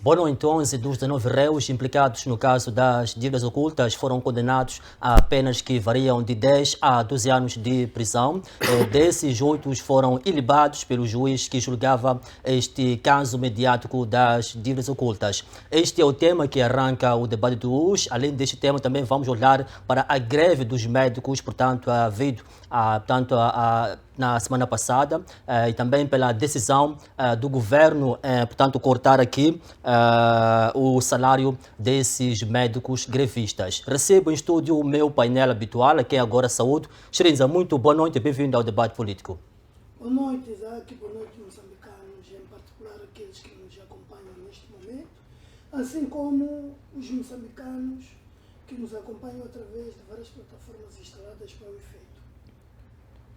Boa noite. 11 dos 19 réus implicados no caso das dívidas ocultas foram condenados a penas que variam de 10 a 12 anos de prisão. Desses, 8 foram ilibados pelo juiz que julgava este caso mediático das dívidas ocultas. Este é o tema que arranca o debate de hoje. Além deste tema, também vamos olhar para a greve dos médicos, portanto, havido na semana passada, e também pela decisão do governo, portanto, cortar aqui o salário desses médicos grevistas. Recebo em estúdio o meu painel habitual, aqui agora saúde. Shrinza, muito boa noite e bem-vindo ao debate político. Boa noite, Isaac. Boa noite, moçambicanos, em particular aqueles que nos acompanham neste momento, assim como os moçambicanos que nos acompanham através de várias plataformas instaladas para o efeito.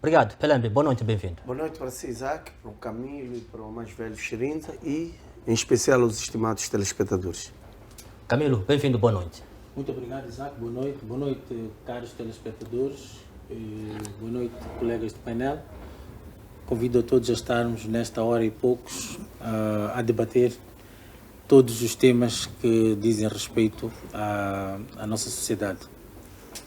Obrigado. Pelembe, boa noite e bem-vindo. Boa noite para si, Isaac, para o Camilo e para o mais velho Shrinza e, em especial, aos estimados telespectadores. Camilo, bem-vindo, boa noite. Muito obrigado, Isaac. Boa noite, caros telespectadores. Boa noite, colegas do painel. Convido a todos a estarmos nesta hora e poucos a debater todos os temas que dizem respeito à nossa sociedade.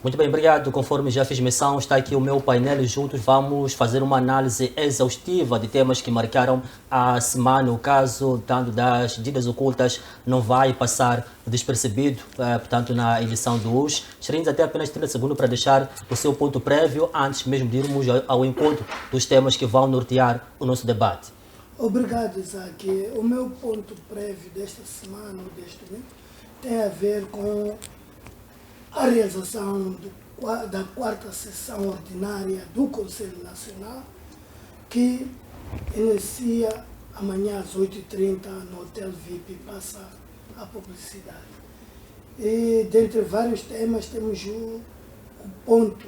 Muito bem, obrigado. Conforme já fiz menção, está aqui o meu painel e juntos vamos fazer uma análise exaustiva de temas que marcaram a semana. O caso, tanto das dívidas ocultas, não vai passar despercebido, portanto, na edição de hoje. Shrinza, até apenas 30 segundos para deixar o seu ponto prévio, antes mesmo de irmos ao encontro dos temas que vão nortear o nosso debate. Obrigado, Isaac. O meu ponto prévio desta semana, ou deste mês, tem a ver com a realização da quarta sessão ordinária do Conselho Nacional, que inicia amanhã às 8h30 no Hotel VIP, passa a publicidade. E dentre vários temas temos o ponto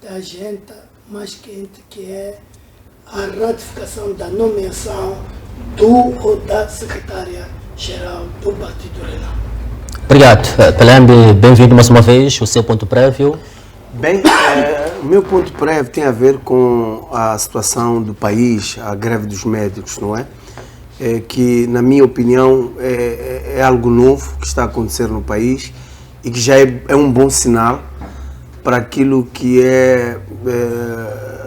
da agenda mais quente, que é a ratificação da nomeação do ou da secretária-geral do Partido Renal. Obrigado. Pelembe, bem-vindo mais uma vez. O seu ponto prévio. Bem, o meu ponto prévio tem a ver com a situação do país, a greve dos médicos, não é? Que, na minha opinião, é algo novo que está a acontecer no país e que já é um bom sinal para aquilo que é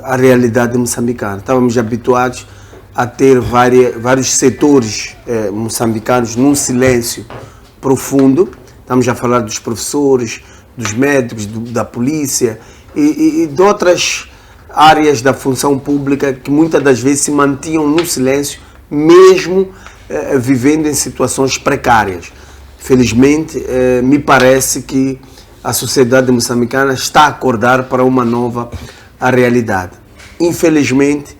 a realidade moçambicana. Estávamos habituados a ter vários setores moçambicanos num silêncio profundo. Estamos a falar dos professores, dos médicos, da polícia e de outras áreas da função pública que muitas das vezes se mantinham no silêncio, mesmo vivendo em situações precárias. Felizmente, me parece que a sociedade moçambicana está a acordar para uma nova realidade. Infelizmente,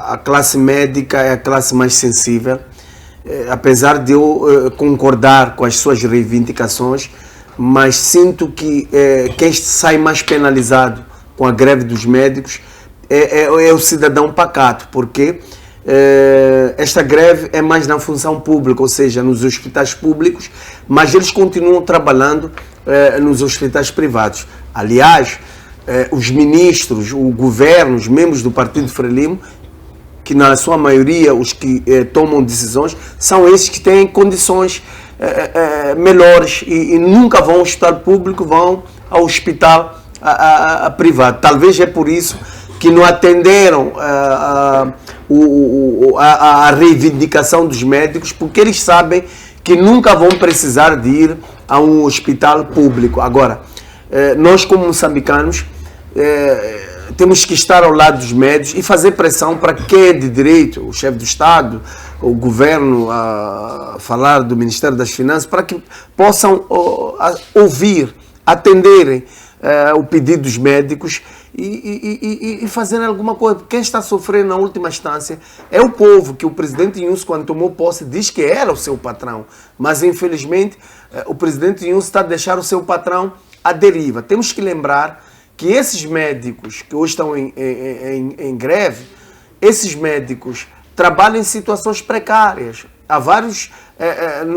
a classe médica é a classe mais sensível. Apesar de eu concordar com as suas reivindicações, mas sinto que quem sai mais penalizado com a greve dos médicos é o cidadão pacato, porque esta greve é mais na função pública, ou seja, nos hospitais públicos, mas eles continuam trabalhando nos hospitais privados. Aliás, os ministros, o governo, os membros do Partido Frelimo, que na sua maioria os que tomam decisões, são esses que têm condições melhores e nunca vão ao hospital público, vão ao hospital privado. Talvez é por isso que não atenderam a reivindicação dos médicos, porque eles sabem que nunca vão precisar de ir a um hospital público. Agora, nós como moçambicanos, temos que estar ao lado dos médios e fazer pressão para quem é de direito, o chefe do Estado, o governo, a falar do Ministério das Finanças, para que possam ouvir, atenderem o pedido dos médicos e fazerem alguma coisa. Quem está sofrendo na última instância é o povo, que o presidente Yunus, quando tomou posse, diz que era o seu patrão, mas infelizmente o presidente Yunus está a deixar o seu patrão à deriva. Temos que lembrar que esses médicos que hoje estão em greve, esses médicos trabalham em situações precárias.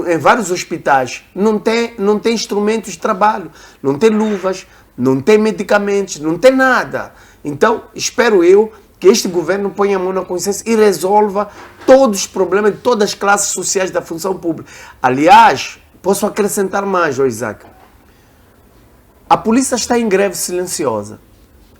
Em vários hospitais não tem instrumentos de trabalho, não tem luvas, não tem medicamentos, não tem nada. Então, espero eu que este governo ponha a mão na consciência e resolva todos os problemas de todas as classes sociais da função pública. Aliás, posso acrescentar mais, Isaac. A polícia está em greve silenciosa.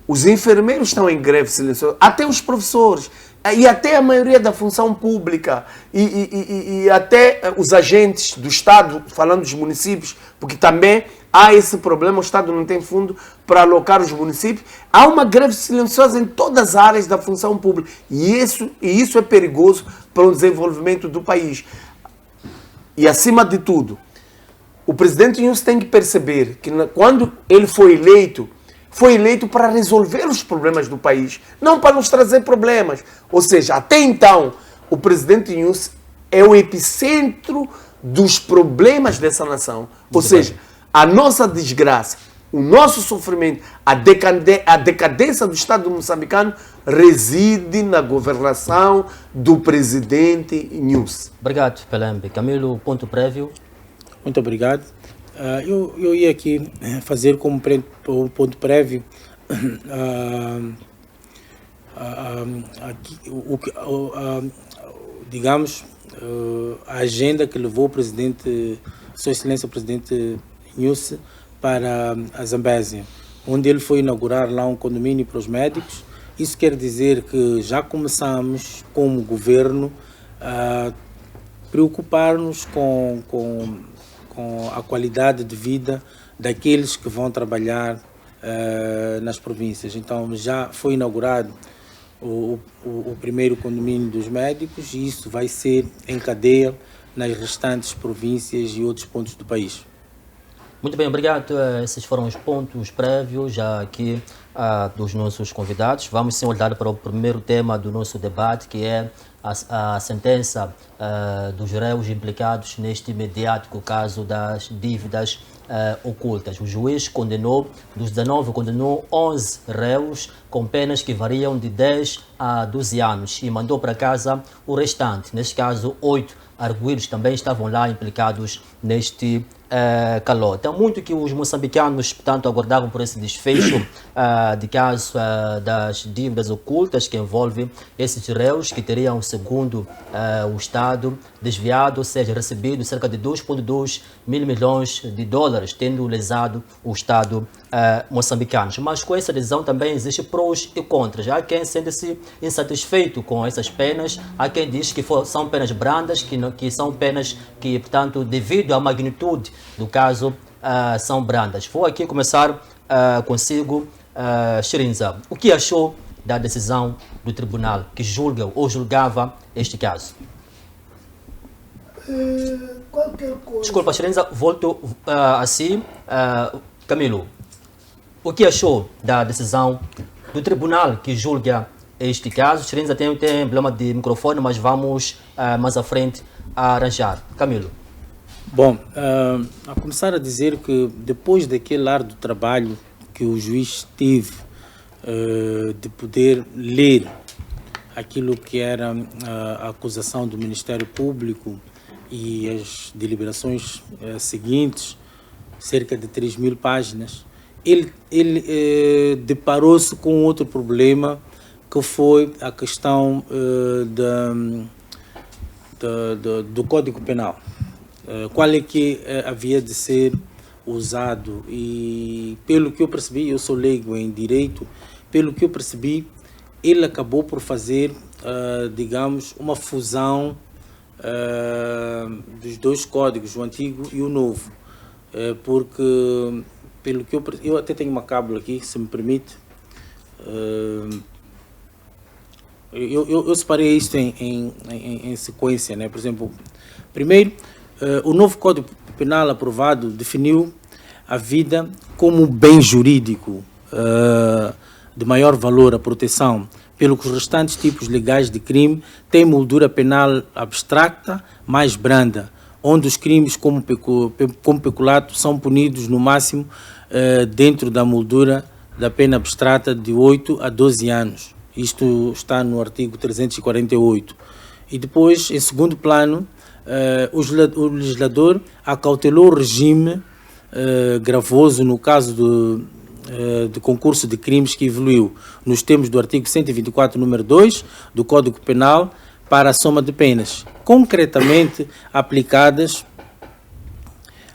Os enfermeiros estão em greve silenciosa. Até os professores. E até a maioria da função pública. E até os agentes do Estado, falando dos municípios, porque também há esse problema, o Estado não tem fundo para alocar os municípios. Há uma greve silenciosa em todas as áreas da função pública. E isso é perigoso para o desenvolvimento do país. E, acima de tudo, o presidente Nyusi tem que perceber que quando ele foi eleito para resolver os problemas do país, não para nos trazer problemas. Ou seja, até então, o presidente Nyusi é o epicentro dos problemas dessa nação. Ou seja, a nossa desgraça, o nosso sofrimento, a decadência do Estado moçambicano reside na governação do presidente Nyusi. Obrigado, Pelembe. Camilo, ponto prévio. Muito obrigado. Eu ia aqui fazer como ponto prévio digamos, a agenda que levou o presidente, Sua Excelência o presidente Nyusi, para a Zambésia, onde ele foi inaugurar lá um condomínio para os médicos. Isso quer dizer que já começamos, como governo, a preocupar-nos com a qualidade de vida daqueles que vão trabalhar nas províncias. Então já foi inaugurado o primeiro condomínio dos médicos e isso vai ser em cadeia nas restantes províncias e outros pontos do país. Muito bem, obrigado. Esses foram os pontos prévios já aqui dos nossos convidados. Vamos sim olhar para o primeiro tema do nosso debate, que é a sentença dos réus implicados neste mediático caso das dívidas ocultas. O juiz condenou, dos 19, condenou 11 réus com penas que variam de 10 a 12 anos e mandou para casa o restante. Neste caso, 8 arguidos também estavam lá implicados neste calor. Então, muito que os moçambicanos, portanto, aguardavam por esse desfecho de caso das dívidas ocultas que envolve esses réus que teriam, segundo o Estado, desviado, ou seja, recebido cerca de 2,2 mil milhões de dólares, tendo lesado o Estado moçambicano. Mas com essa decisão também existe prós e contras. Há quem sente-se insatisfeito com essas penas, há quem diz que são penas brandas, que são penas que, portanto, devido à magnitude do caso, são brandas. Vou aqui começar consigo, Shirinza. O que achou da decisão do tribunal que julga ou julgava este caso? Qualquer coisa. Desculpa, Shirinza, volto assim. Camilo, o que achou da decisão do tribunal que julga este caso? Shirinza tem problema de microfone, mas vamos mais à frente a arranjar. Camilo. Bom, a começar a dizer que depois daquele árduo trabalho que o juiz teve de poder ler aquilo que era a acusação do Ministério Público e as deliberações seguintes, cerca de 3.000 páginas, ele deparou-se com outro problema, que foi a questão do Código Penal. Qual é que havia de ser usado, e pelo que eu percebi, eu sou leigo em direito, pelo que eu percebi, ele acabou por fazer, digamos, uma fusão dos dois códigos, o antigo e o novo, porque, pelo que eu até tenho uma cábula aqui, se me permite, eu separei isto em sequência, né? Por exemplo, primeiro, o novo Código Penal aprovado definiu a vida como bem jurídico de maior valor à proteção, pelo que os restantes tipos legais de crime têm moldura penal abstrata mais branda, onde os crimes como peculato são punidos no máximo dentro da moldura da pena abstrata de 8 a 12 anos. Isto está no artigo 348. E depois, em segundo plano, o legislador acautelou o regime gravoso no caso de concurso de crimes que evoluiu nos termos do artigo 124, número 2 do Código Penal para a soma de penas, concretamente aplicadas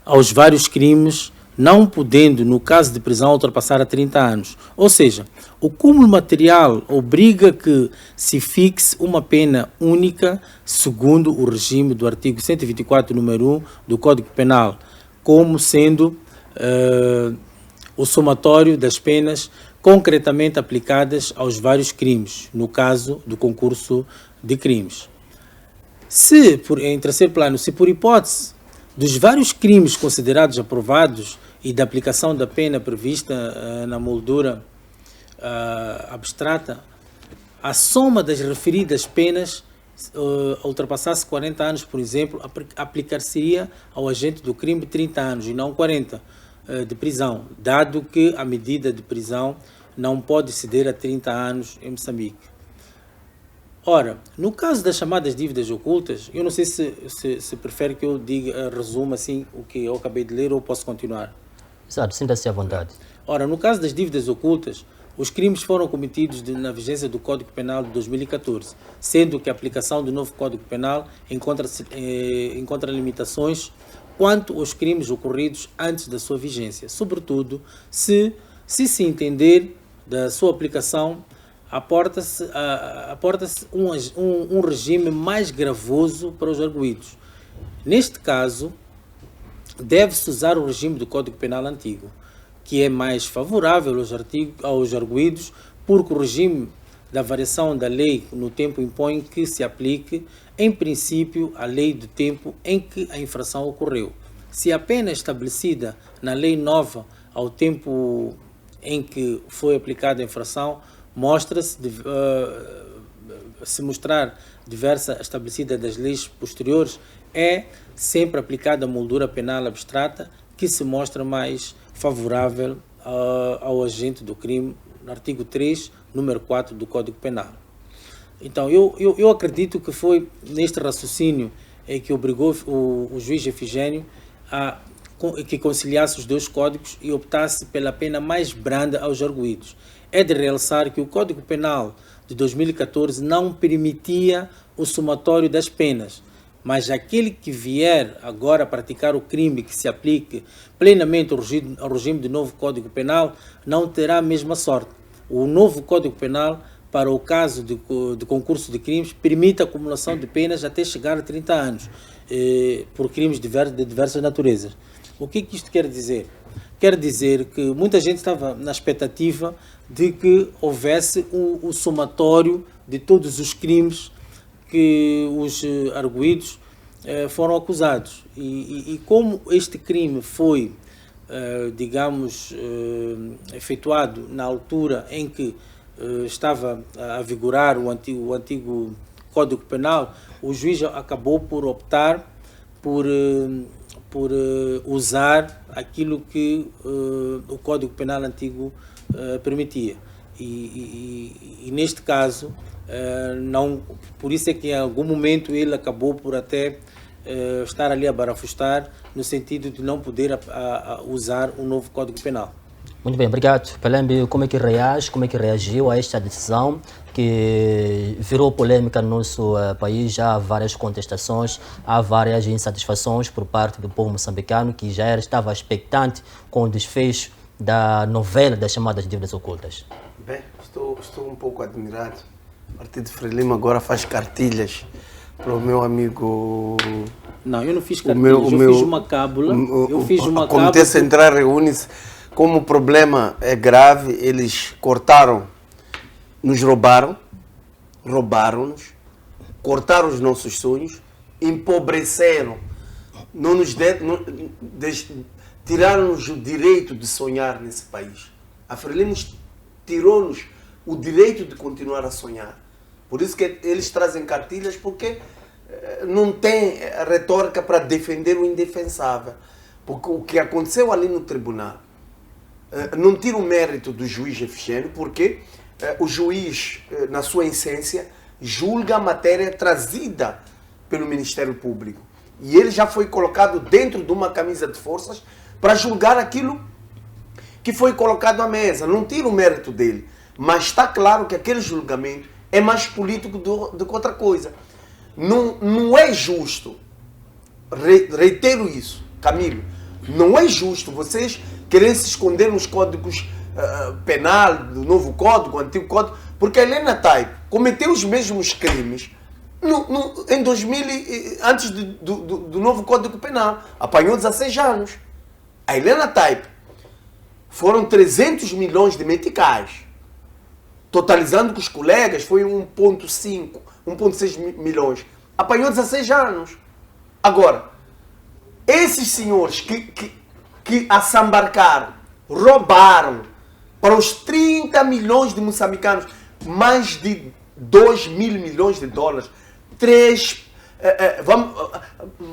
aos vários crimes, não podendo, no caso de prisão, ultrapassar a 30 anos. Ou seja, o cúmulo material obriga que se fixe uma pena única, segundo o regime do artigo 124, número 1 do Código Penal, como sendo o somatório das penas concretamente aplicadas aos vários crimes, no caso do concurso de crimes. Em terceiro plano, se por hipótese dos vários crimes considerados aprovados e da aplicação da pena prevista na moldura abstrata, a soma das referidas penas ultrapassasse 40 anos, por exemplo, aplicar-se-ia ao agente do crime 30 anos e não 40 de prisão, dado que a medida de prisão não pode exceder a 30 anos em Moçambique. Ora, no caso das chamadas dívidas ocultas, eu não sei se prefere que eu resuma assim o que eu acabei de ler ou posso continuar. Exato, sinta-se à vontade. Ora, no caso das dívidas ocultas, os crimes foram cometidos na vigência do Código Penal de 2014, sendo que a aplicação do novo Código Penal encontra limitações quanto aos crimes ocorridos antes da sua vigência, sobretudo se entender da sua aplicação, aporta-se um regime mais gravoso para os arguidos. Neste caso, deve-se usar o regime do Código Penal antigo, que é mais favorável aos arguidos, porque o regime da variação da lei no tempo impõe que se aplique, em princípio, a lei do tempo em que a infração ocorreu. Se a pena é estabelecida na lei nova ao tempo em que foi aplicada a infração, se mostrar diversa estabelecida das leis posteriores, é sempre aplicada a moldura penal abstrata, que se mostra mais favorável ao agente do crime, no artigo 3, número 4 do Código Penal. Então, eu acredito que foi neste raciocínio que obrigou o juiz Efigênio a que conciliasse os dois códigos e optasse pela pena mais branda aos arguidos. É de realçar que o Código Penal de 2014 não permitia o somatório das penas, mas aquele que vier agora a praticar o crime que se aplique plenamente ao regime do novo Código Penal não terá a mesma sorte. O novo Código Penal, para o caso de concurso de crimes, permite a acumulação de penas até chegar a 30 anos, por crimes de diversas naturezas. O que isto quer dizer? Quer dizer que muita gente estava na expectativa de que houvesse o somatório de todos os crimes que os arguidos foram acusados. E como este crime foi, efetuado na altura em que estava a vigorar o antigo Código Penal, o juiz acabou por optar por usar aquilo que o Código Penal antigo permitia. E neste caso, por isso é que em algum momento ele acabou por até estar ali a barafustar, no sentido de não poder usar o novo Código Penal. Muito bem, obrigado. Pelembe, como é que reagiu a esta decisão que virou polêmica no nosso país? Já há várias contestações, há várias insatisfações por parte do povo moçambicano, que já estava expectante com o desfecho da novela das chamadas dívidas ocultas. Bem, estou um pouco admirado. O Partido Frelimo agora faz cartilhas para o meu amigo... Não, eu não fiz cartilhas, eu fiz uma cábula. O Comitê Central reúne-se. Como o problema é grave, eles nos roubaram-nos, cortaram os nossos sonhos, empobreceram, tiraram-nos o direito de sonhar nesse país. A Frelimo tirou-nos o direito de continuar a sonhar. Por isso que eles trazem cartilhas, porque não tem retórica para defender o indefensável. Porque o que aconteceu ali no tribunal, não tira o mérito do juiz Efigênio, porque o juiz, na sua essência, julga a matéria trazida pelo Ministério Público. E ele já foi colocado dentro de uma camisa de forças para julgar aquilo que foi colocado à mesa. Não tiro o mérito dele. Mas está claro que aquele julgamento é mais político do que outra coisa. Não é justo, reitero isso, Camilo, não é justo vocês quererem se esconder nos códigos penal, do novo código, antigo código, porque a Helena Taipo cometeu os mesmos crimes em 2000, antes do novo Código Penal. Apanhou 16 anos. A Helena Taipo foram 300 milhões de meticais. Totalizando com os colegas, foi 1,5, 1,6 milhões. Apanhou 16 anos. Agora, esses senhores que assambarcaram, roubaram para os 30 milhões de moçambicanos mais de 2 mil milhões de dólares,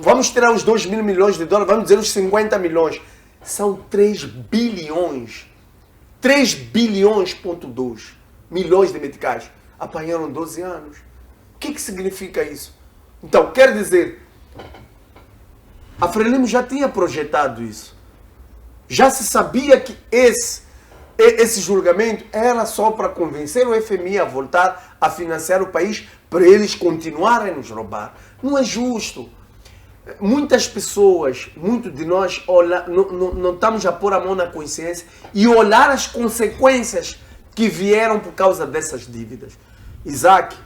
vamos tirar os 2 mil milhões de dólares, vamos dizer os 50 milhões. São 3 bilhões. 3 bilhões,2 milhões de meticais. Apanharam 12 anos. O que significa isso? Então, quer dizer, a Frelimo já tinha projetado isso. Já se sabia que esse julgamento era só para convencer o FMI a voltar a financiar o país para eles continuarem a nos roubar. Não é justo. Muitas pessoas, muitos de nós, não estamos a pôr a mão na consciência e olhar as consequências que vieram por causa dessas dívidas. Isaac,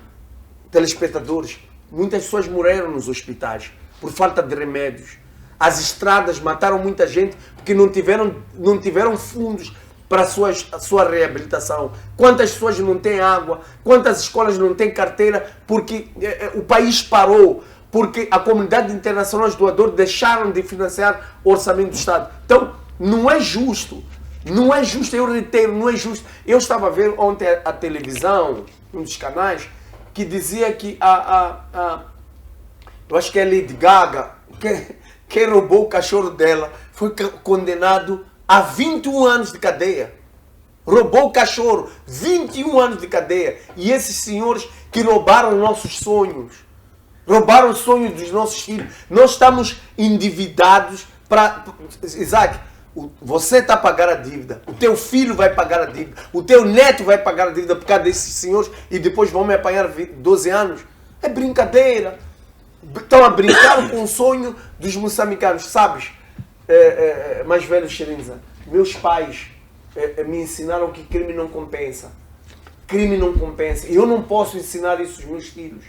telespectadores, muitas pessoas morreram nos hospitais por falta de remédios. As estradas mataram muita gente porque não tiveram fundos para a sua reabilitação. Quantas pessoas não têm água? Quantas escolas não têm carteira? Porque o país parou. Porque a comunidade internacional, os doadores, deixaram de financiar o orçamento do Estado. Então, não é justo. Não é justo, eu reitero, não é justo. Eu estava a ver ontem a televisão, um dos canais, que dizia que eu acho que é a Lady Gaga, quem roubou o cachorro dela, foi condenado a 21 anos de cadeia. Roubou o cachorro, 21 anos de cadeia. E esses senhores que roubaram nossos sonhos, roubaram os sonhos dos nossos filhos. Nós estamos endividados para... Isaac, você está a pagar a dívida, o teu filho vai pagar a dívida, o teu neto vai pagar a dívida por causa desses senhores e depois vão me apanhar 12 anos. É brincadeira. Estão a brincar com o sonho dos moçambicanos. Sabes, mais velho Xerinza, meus pais me ensinaram que crime não compensa. Crime não compensa. E eu não posso ensinar isso aos meus filhos.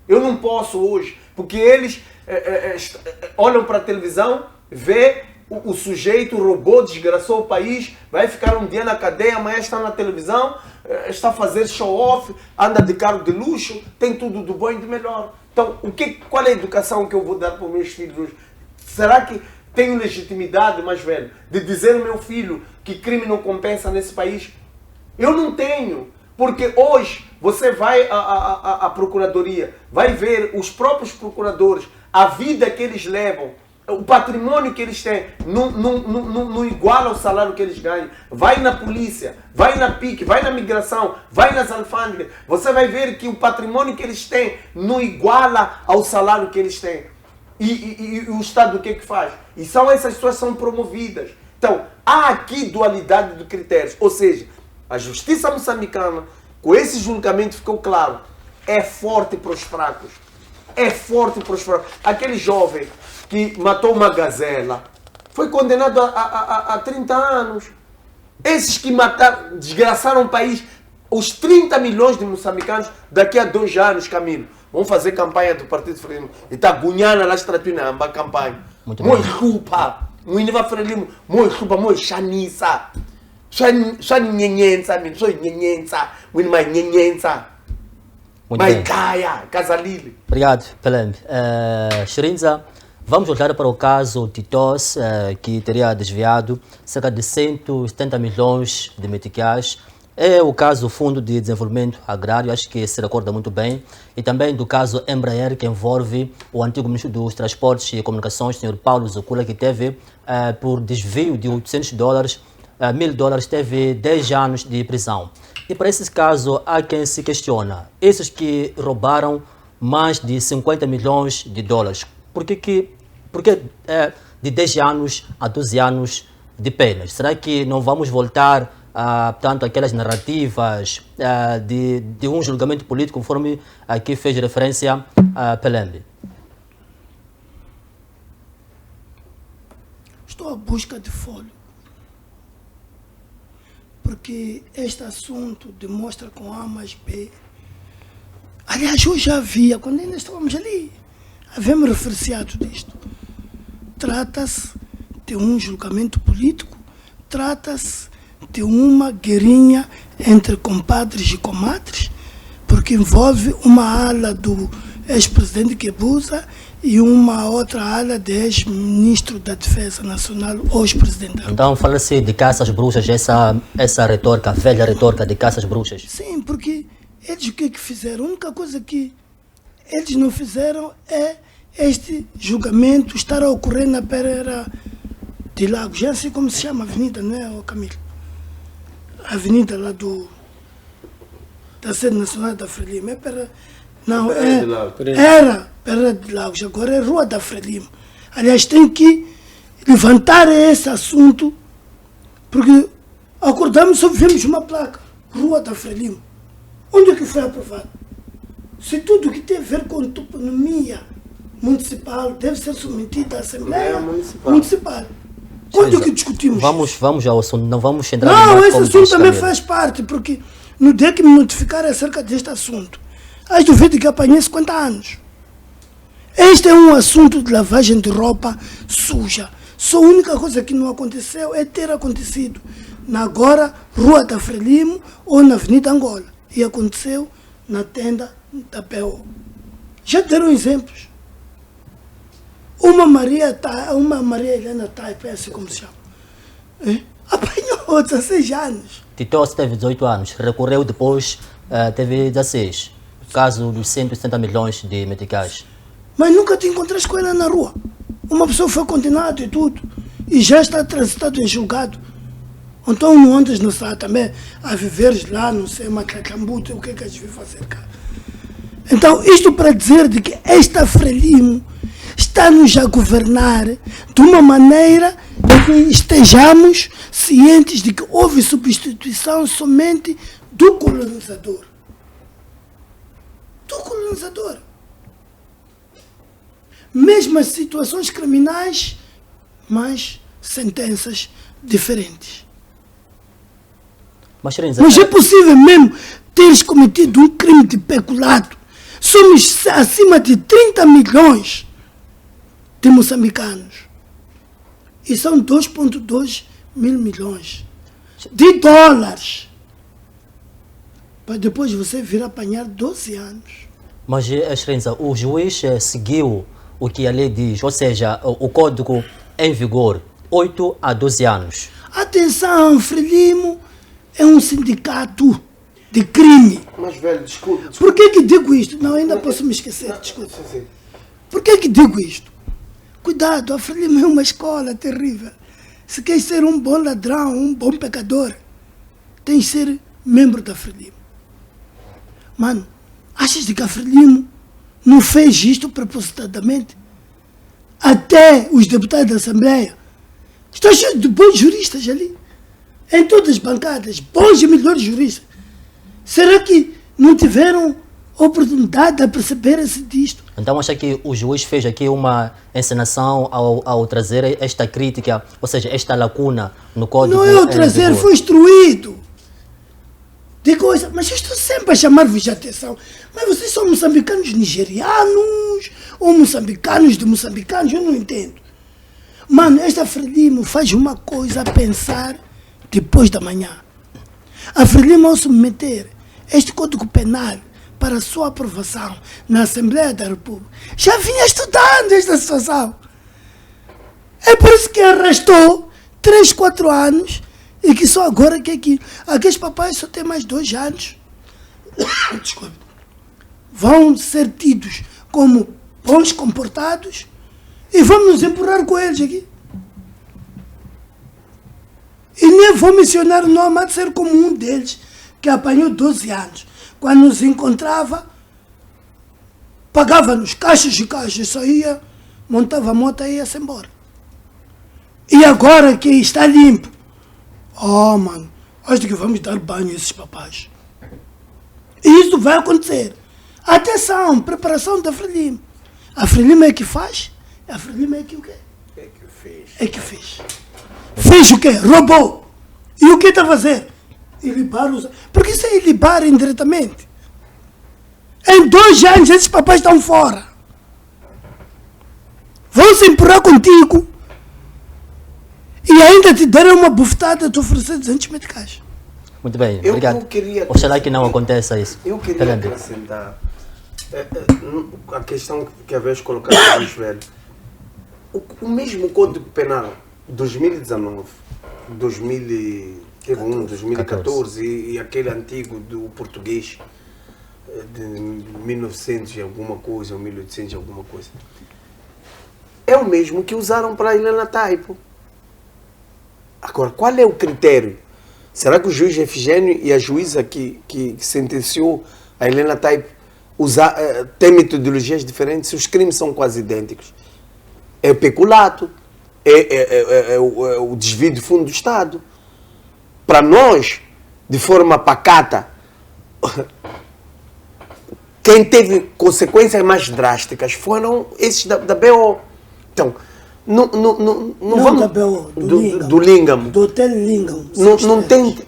Eu não posso hoje, porque eles olham para a televisão, vê o sujeito roubou, desgraçou o país, vai ficar um dia na cadeia, amanhã está na televisão, está a fazer show-off, anda de carro de luxo, tem tudo do bom e do melhor. Então, qual é a educação que eu vou dar para os meus filhos? Será que tenho legitimidade, mais velho, de dizer ao meu filho que crime não compensa nesse país? Eu não tenho. Porque hoje você vai à procuradoria, vai ver os próprios procuradores, a vida que eles levam, o patrimônio que eles têm, não iguala ao salário que eles ganham. Vai na polícia, vai na PIC, vai na migração, vai nas alfândegas, você vai ver que o patrimônio que eles têm não iguala ao salário que eles têm. E o Estado o que faz? E essas pessoas são promovidas. Então, há aqui dualidade de critérios, ou seja, a justiça moçambicana, com esse julgamento ficou claro, é forte para os fracos. É forte para os fracos. Aquele jovem que matou uma gazela foi condenado a 30 anos. Esses que mataram, desgraçaram o país, os 30 milhões de moçambicanos, daqui a 2 anos, Camilo, vão fazer campanha do Partido Frelimo. E está gunhana lá estratuina, a campanha. Muito bem. Muito culpa. Muito Frelimo, muito culpa, muito chanisa. Só nhenhença, só nhenhença, muito mais nhenhença. Vai caia, Casalili. Obrigado, Pelembe. Xerinza, vamos voltar para o caso Titos, que teria desviado cerca de 170 milhões de meticais. É o caso do Fundo de Desenvolvimento Agrário, acho que se recorda muito bem. E também do caso Embraer, que envolve o antigo ministro dos Transportes e Comunicações, Sr. Paulo Zukula, que teve, por desvio de $800, $1.000, teve 10 anos de prisão. E para esse caso, há quem se questiona. Esses que roubaram mais de 50 milhões de dólares, por que de 10 anos a 12 anos de penas. Será que não vamos voltar a, portanto, aquelas narrativas de um julgamento político, conforme aqui fez referência a Pelembe? Estou à busca de fôlego, porque este assunto demonstra com A mais B. Aliás, eu já havia, quando ainda estávamos ali, havíamos referenciado disto. Trata-se de um julgamento político, trata-se de uma guerrinha entre compadres e comadres, porque envolve uma ala do ex-presidente Guebuza e uma outra ala de ex-ministro da Defesa Nacional, hoje presidente. Então fala-se de caça às bruxas, essa retórica, a velha retórica de caça às bruxas. Sim, porque eles o que fizeram? A única coisa que eles não fizeram é este julgamento estar a ocorrer na Pereira de Lagos. Já sei como se chama a avenida, não é, Camilo? A avenida lá da sede nacional da Frelimo. É Pereira, não, era Pereira de Lagos, agora é Rua da Frelimo. Aliás, tem que levantar esse assunto, porque acordamos e só vimos uma placa, Rua da Frelimo. Onde é que foi aprovado? Se tudo que tem a ver com toponomia municipal deve ser submetido à Assembleia Municipal. Quando é que discutimos? Vamos ao assunto, não vamos entrar Não, esse assunto também faz parte, porque no dia que me notificaram acerca deste assunto, as duvido que apanhei 50 anos. Este é um assunto de lavagem de roupa suja. Só a única coisa que não aconteceu é ter acontecido na agora Rua da Frelimo ou na Avenida Angola. E aconteceu na tenda da PO. Já deram exemplos. Uma Maria Helena Taipa, é assim como se chama. Apanhou 16 anos. Titosse teve 18 anos, recorreu depois, teve 16. Caso dos 160 milhões de meticais. Mas nunca te encontraste com ela na rua. Uma pessoa foi condenada e tudo, e já está transitado em julgado. Então não andas no sá também a viveres lá, não sei, Macacambuta, o que é que a gente vai fazer cá? Então, isto para dizer de que esta Frelimo está-nos a governar de uma maneira que estejamos cientes de que houve substituição somente do colonizador. Do colonizador. Mesmas situações criminais, mas sentenças diferentes. Mas é possível mesmo teres cometido um crime de peculado. Somos acima de 30 milhões de moçambicanos. E são 2,2 mil milhões de dólares. Para depois você vir apanhar 12 anos. Mas, Excelência, o juiz seguiu o que a lei diz, ou seja, o código em vigor, 8 a 12 anos. Atenção, Frelimo é um sindicato de crime. Mas, velho, desculpe. Por que digo isto? Não, ainda posso me esquecer, desculpa. Por que digo isto? Cuidado, a Frelimo é uma escola terrível. Se quer ser um bom ladrão, um bom pecador, tem que ser membro da Frelimo. Mano, achas que a Frelimo não fez isto propositadamente? Até os deputados da Assembleia estão cheios de bons juristas ali. Em todas as bancadas, bons e melhores juristas. Será que não tiveram oportunidade de perceber-se disto? Então acha que o juiz fez aqui uma encenação ao trazer esta crítica, ou seja, esta lacuna no código? Não é o trazer, foi instruído. De coisa, mas eu estou sempre a chamar-vos a atenção. Mas vocês são moçambicanos nigerianos ou moçambicanos de moçambicanos? Eu não entendo. Mano, esta Frelimo faz uma coisa a pensar depois da manhã. A Frelimo, ao submeter este Código Penal para a sua aprovação na Assembleia da República, já vinha estudando esta situação. É por isso que arrastou 3, 4 anos e que só agora que aqui. Aqueles papais só têm mais 2 anos. Desculpe. Vão ser tidos como bons comportados e vamos nos empurrar com eles aqui. E nem vou mencionar o nome de ser como um deles, que apanhou 12 anos. Quando nos encontrava, pagava-nos caixas e caixas, só ia, montava a moto e ia-se embora. E agora que está limpo, oh mano, acho que vamos dar banho a esses papás. E isso vai acontecer. Atenção, preparação da Frelimo. A Frelimo é que faz, a Frelimo é que o quê? É que fez. Fez o quê? Roubou. E o que está a fazer? Ilibar os... Porque isso é ilibar indiretamente. Em 2 anos esses papais estão fora. Vão se empurrar contigo e ainda te deram uma bufetada de oferecer 200 meticais. Muito bem, Eu obrigado. queria- Oxalá que não aconteça isso. Eu queria Fernando. acrescentar a questão que havias colocado, Luís Velho. O mesmo Código Penal 2019, 2001, 2014 e aquele antigo do português de 1900 e alguma coisa, ou 1800 e alguma coisa, é o mesmo que usaram para a Helena Taipo. Agora, qual é o critério? Será que o juiz Efigênio e a juíza que sentenciou a Helena Taipo tem metodologias diferentes? Os crimes são quase idênticos. É o peculato, é o desvio de fundo do Estado. Para nós, de forma pacata, quem teve consequências mais drásticas foram esses da BO. Então, não vamos... da BO, do Língamo. Do Hotel Língamo.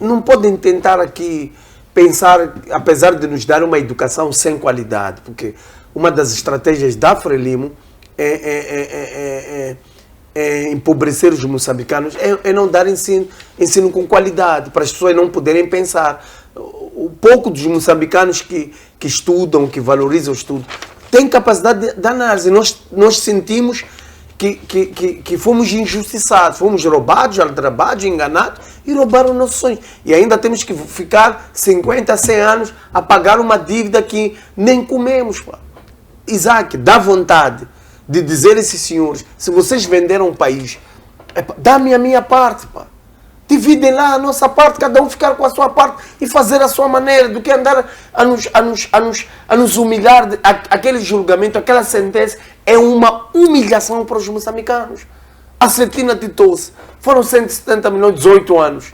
Não podem tentar aqui pensar, apesar de nos dar uma educação sem qualidade, porque uma das estratégias da Frelimo é empobrecer os moçambicanos, é não dar ensino com qualidade, para as pessoas não poderem pensar. O pouco dos moçambicanos que estudam, que valorizam o estudo, têm capacidade de análise. Nós sentimos que fomos injustiçados, fomos roubados, aldrabados, enganados e roubaram nossos sonhos. E ainda temos que ficar 50, 100 anos a pagar uma dívida que nem comemos. Pá. Isaac, dá vontade de dizer a esses senhores, se vocês venderam o país, dá-me a minha parte, pá. Dividem lá a nossa parte, cada um ficar com a sua parte e fazer a sua maneira, do que andar a nos humilhar. Aquele julgamento, aquela sentença é uma humilhação para os moçambicanos. A Cetina Titosse foram 170 milhões, 18 anos.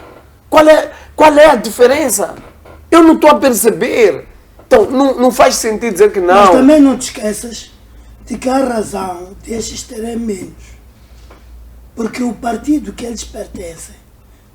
Qual é a diferença? Eu não estou a perceber. Então, não faz sentido dizer que não. Mas também não te esqueças de que a razão destes terem menos. Porque o partido que eles pertencem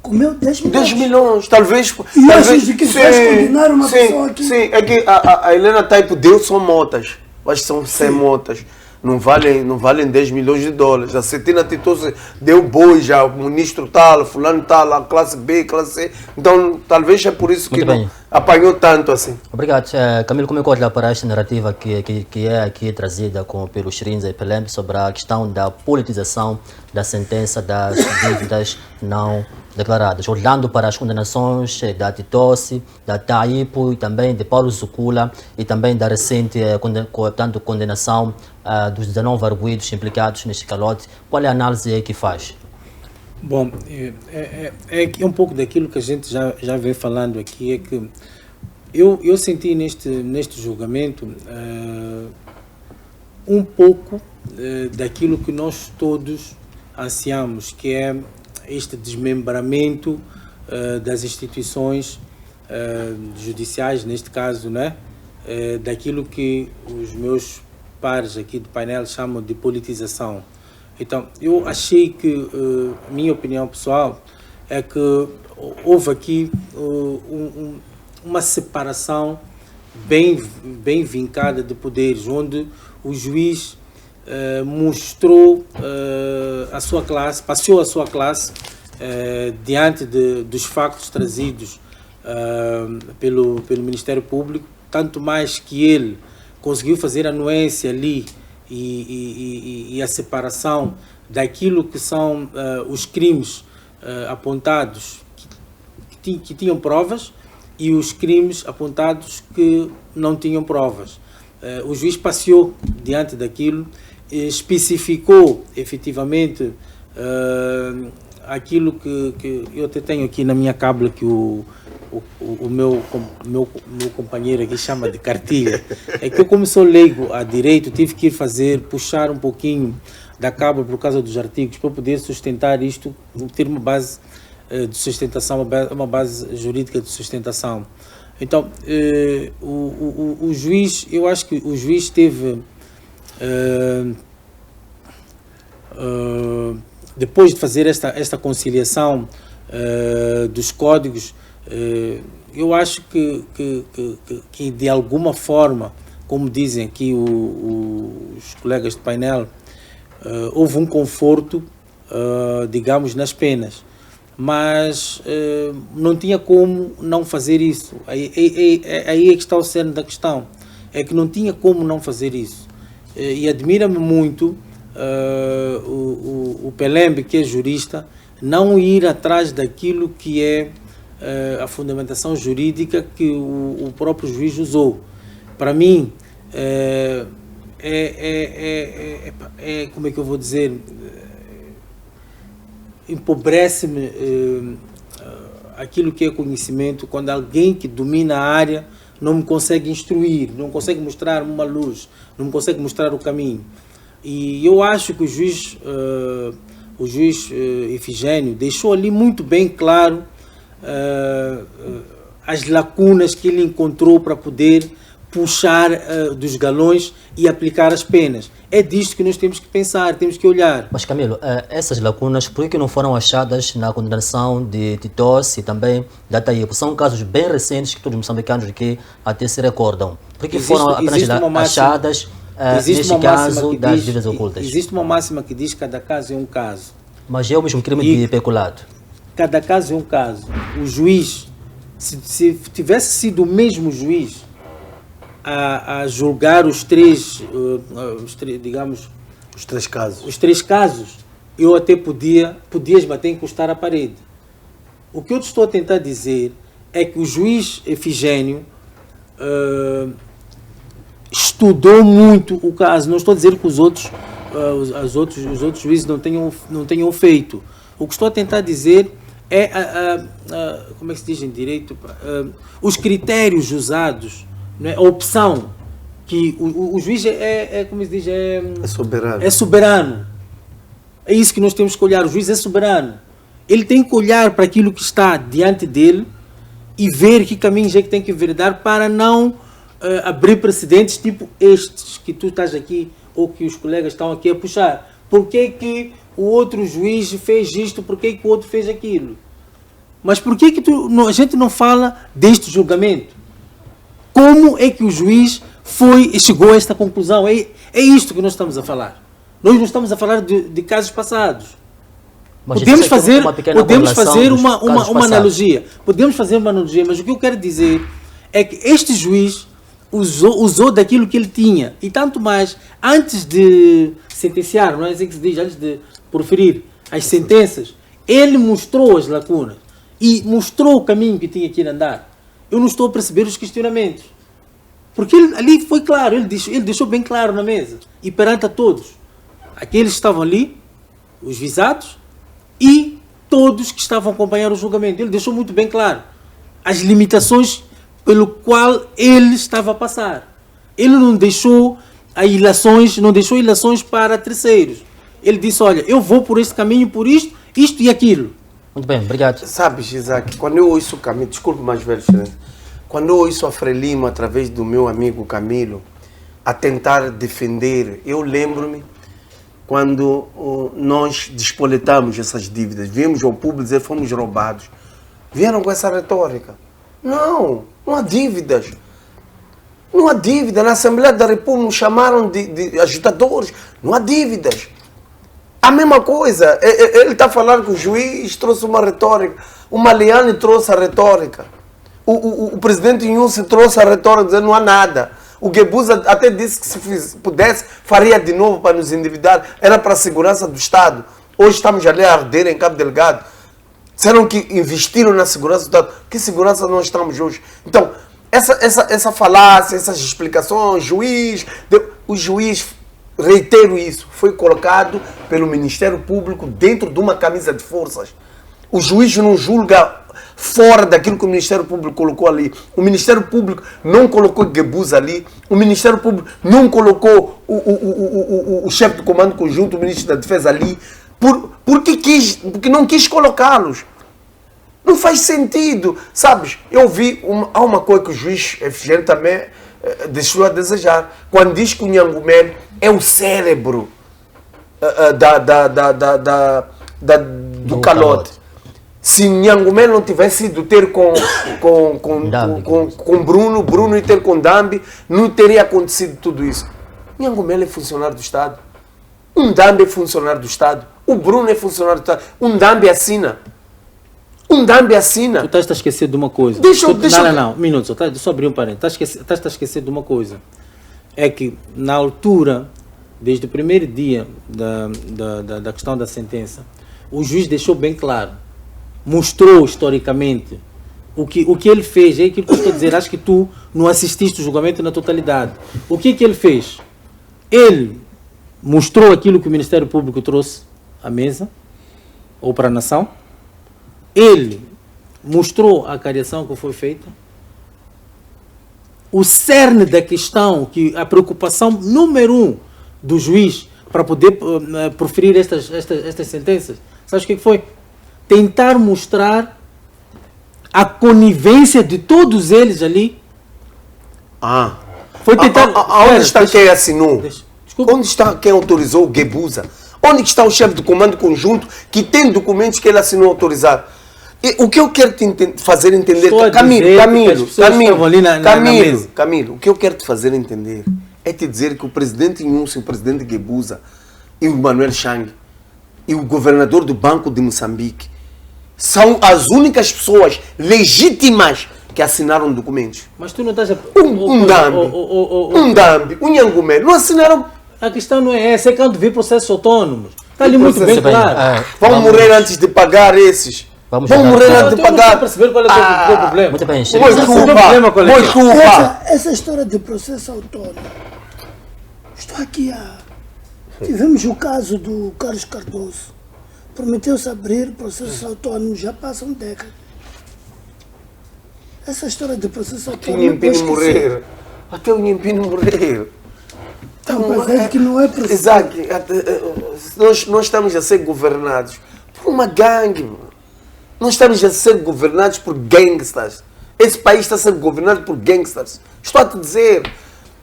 comeu 10 milhões. 10 milhões, talvez. E achas que vais condenar uma pessoa aqui? Sim, é que a Helena Taipo deu só motas. Acho que são 100 motas. Não valem 10 milhões de dólares. A Cetina Titosse deu boi já, o ministro tal, fulano tal, a classe B, classe C. Então, talvez é por isso que não apanhou tanto assim. Obrigado. Camilo, como é que olha para esta narrativa que é aqui trazida pelo Shirinza e Pelem sobre a questão da politização da sentença das dívidas não declaradas, olhando para as condenações da Titosse, da Taipo e também de Paulo Zukula e também da recente condenação dos 19 arguidos implicados neste calote, qual é a análise que faz? Bom, é um pouco daquilo que a gente já vem falando aqui, é que eu senti neste julgamento um pouco daquilo que nós todos ansiamos, que é este desmembramento das instituições judiciais, neste caso, né? Daquilo que os meus pares aqui do painel chamam de politização. Então, eu achei que, a minha opinião pessoal, é que houve aqui uma separação bem vincada de poderes, onde o juiz mostrou a sua classe, passeou a sua classe diante dos factos trazidos pelo Ministério Público, tanto mais que ele conseguiu fazer a anuência ali e a separação daquilo que são os crimes apontados que tinham provas e os crimes apontados que não tinham provas. O juiz passeou diante daquilo, especificou efetivamente aquilo que eu até tenho aqui na minha cábula, que o meu companheiro aqui chama de cartilha, é que eu, como sou leigo a direito, tive que puxar um pouquinho da cábula por causa dos artigos, para poder sustentar isto, ter uma base de sustentação, uma base jurídica de sustentação. Então, o juiz, eu acho que o juiz teve, depois de fazer esta conciliação dos códigos, eu acho que de alguma forma, como dizem aqui os colegas de painel, houve um conforto, digamos, nas penas. Mas não tinha como não fazer isso. Aí é que está o cerne da questão. É que não tinha como não fazer isso. E admira-me muito o Pelembe, que é jurista, não ir atrás daquilo que é a fundamentação jurídica que o próprio juiz usou. Para mim, como é que eu vou dizer, empobrece-me aquilo que é conhecimento, quando alguém que domina a área não me consegue instruir, não consegue mostrar uma luz, não me consegue mostrar o caminho. E eu acho que o juiz Efigênio deixou ali muito bem claro as lacunas que ele encontrou para poder puxar dos galões e aplicar as penas. É disto que nós temos que pensar, temos que olhar. Mas Camilo, essas lacunas, por que não foram achadas na condenação de Titos e também da Taípo? São casos bem recentes que todos os moçambicanos aqui até se recordam. Por que foram apenas achadas neste caso das dívidas ocultas? Existe uma máxima que diz que cada caso é um caso. Mas é o mesmo crime de peculado. Cada caso é um caso. O juiz, se tivesse sido o mesmo juiz a julgar os três casos, eu até podias bater, encostar à parede. O que eu te estou a tentar dizer é que o juiz Efigênio estudou muito o caso. Não estou a dizer que os outros juízes não tenham feito. O que estou a tentar dizer é como é que se diz em direito? Os critérios usados, não é? A opção que o juiz como se diz, é soberano. É soberano. É isso que nós temos que olhar. O juiz é soberano. Ele tem que olhar para aquilo que está diante dele e ver que caminhos é que tem que enveredar para não abrir precedentes tipo estes que tu estás aqui ou que os colegas estão aqui a puxar. Por que que o outro juiz fez isto? Por que que o outro fez aquilo? Mas por que que a gente não fala deste julgamento? Como é que o juiz chegou a esta conclusão? É isto que nós estamos a falar. Nós não estamos a falar de casos passados. Mas podemos fazer uma analogia. Podemos fazer uma analogia, mas o que eu quero dizer é que este juiz usou daquilo que ele tinha. E tanto mais, antes de sentenciar, não é assim que se diz, antes de proferir as sentenças, ele mostrou as lacunas e mostrou o caminho que tinha que ir andar. Eu não estou a perceber os questionamentos. Porque ali foi claro, ele deixou bem claro na mesa. E perante a todos. Aqueles que estavam ali, os visados, e todos que estavam a acompanhar o julgamento. Ele deixou muito bem claro as limitações pelo qual ele estava a passar. Ele não deixou ilações para terceiros. Ele disse, olha, eu vou por este caminho, por isto e aquilo. Muito bem, obrigado. Sabes, Isaac, quando eu ouço o Camilo, desculpe mais velho, quando eu ouço a Frelimo através do meu amigo Camilo a tentar defender, eu lembro-me quando nós despoletamos essas dívidas, viemos ao público dizer fomos roubados, vieram com essa retórica. Não há dívidas. Não há dívida. Na Assembleia da República nos chamaram de agitadores. Não há dívidas. A mesma coisa, ele está falando que o juiz trouxe uma retórica, o Maliani trouxe a retórica, o presidente Inhúcio trouxe a retórica, dizendo não há nada. O Guebuza até disse que se pudesse, faria de novo para nos endividar, era para a segurança do Estado. Hoje estamos ali a arder em Cabo Delgado. Disseram que investiram na segurança do Estado. Que segurança nós estamos hoje? Então, essa falácia, essas explicações, o juiz, reitero isso, foi colocado pelo Ministério Público dentro de uma camisa de forças. O juiz não julga fora daquilo que o Ministério Público colocou ali. O Ministério Público não colocou Guebuza ali. O Ministério Público não colocou o chefe do Comando Conjunto, o Ministro da Defesa ali, porque não quis colocá-los. Não faz sentido, sabes? Eu vi, há uma coisa que o juiz Efigênio também deixou a desejar. Quando diz que o Nhangumele é o cérebro do calote. Se Nhangumele não tivesse ido ter com Bruno e ter com Dambi, não teria acontecido tudo isso. Nhangumele é funcionário do Estado. Um Dambi é funcionário do Estado. O Bruno é funcionário do Estado. Um Dambi assina. Tu estás a esquecer de uma coisa. Não, minutos, só abrir um parênteses. Estás a esquecer de uma coisa. É que, na altura, desde o primeiro dia da questão da sentença, o juiz deixou bem claro, mostrou historicamente o que ele fez. É aquilo que eu estou a dizer. Acho que tu não assististe o julgamento na totalidade. O que ele fez? Ele mostrou aquilo que o Ministério Público trouxe à mesa, ou para a nação. Ele mostrou a cariação que foi feita, o cerne da questão, que a preocupação número 1 do juiz para poder proferir estas sentenças, sabe o que foi? Tentar mostrar a conivência de todos eles ali. Foi tentar... Onde está quem assinou? Onde está quem autorizou o Guebuza? Onde está o chefe do Comando Conjunto que tem documentos que ele assinou autorizar? O que eu quero te fazer entender... Camilo, o que eu quero te fazer entender é te dizer que o presidente Inúcio, o presidente Guebuza e o Manuel Chang e o governador do Banco de Moçambique são as únicas pessoas legítimas que assinaram documentos. Mas tu não estás a... Um Dambi, um Nhangumele, não assinaram... A questão não é essa, é quando vê processos autônomos. Está ali muito bem claro. Vão morrer antes de pagar esses. Vão morrer antes de pagar. Não perceber qual é o teu problema. Muito bem, essa história de processo autônomo. Estou aqui tivemos o caso do Carlos Cardoso. Prometeu-se abrir processos autônomos, já passam décadas. Essa história de processo autônomo... Até o Nhempino morrer. Então, é que não é preciso. Exato. Nós estamos a ser governados por uma gangue, mano. Nós estamos a ser governados por gangsters. Esse país está a ser governado por gangsters. Estou a te dizer,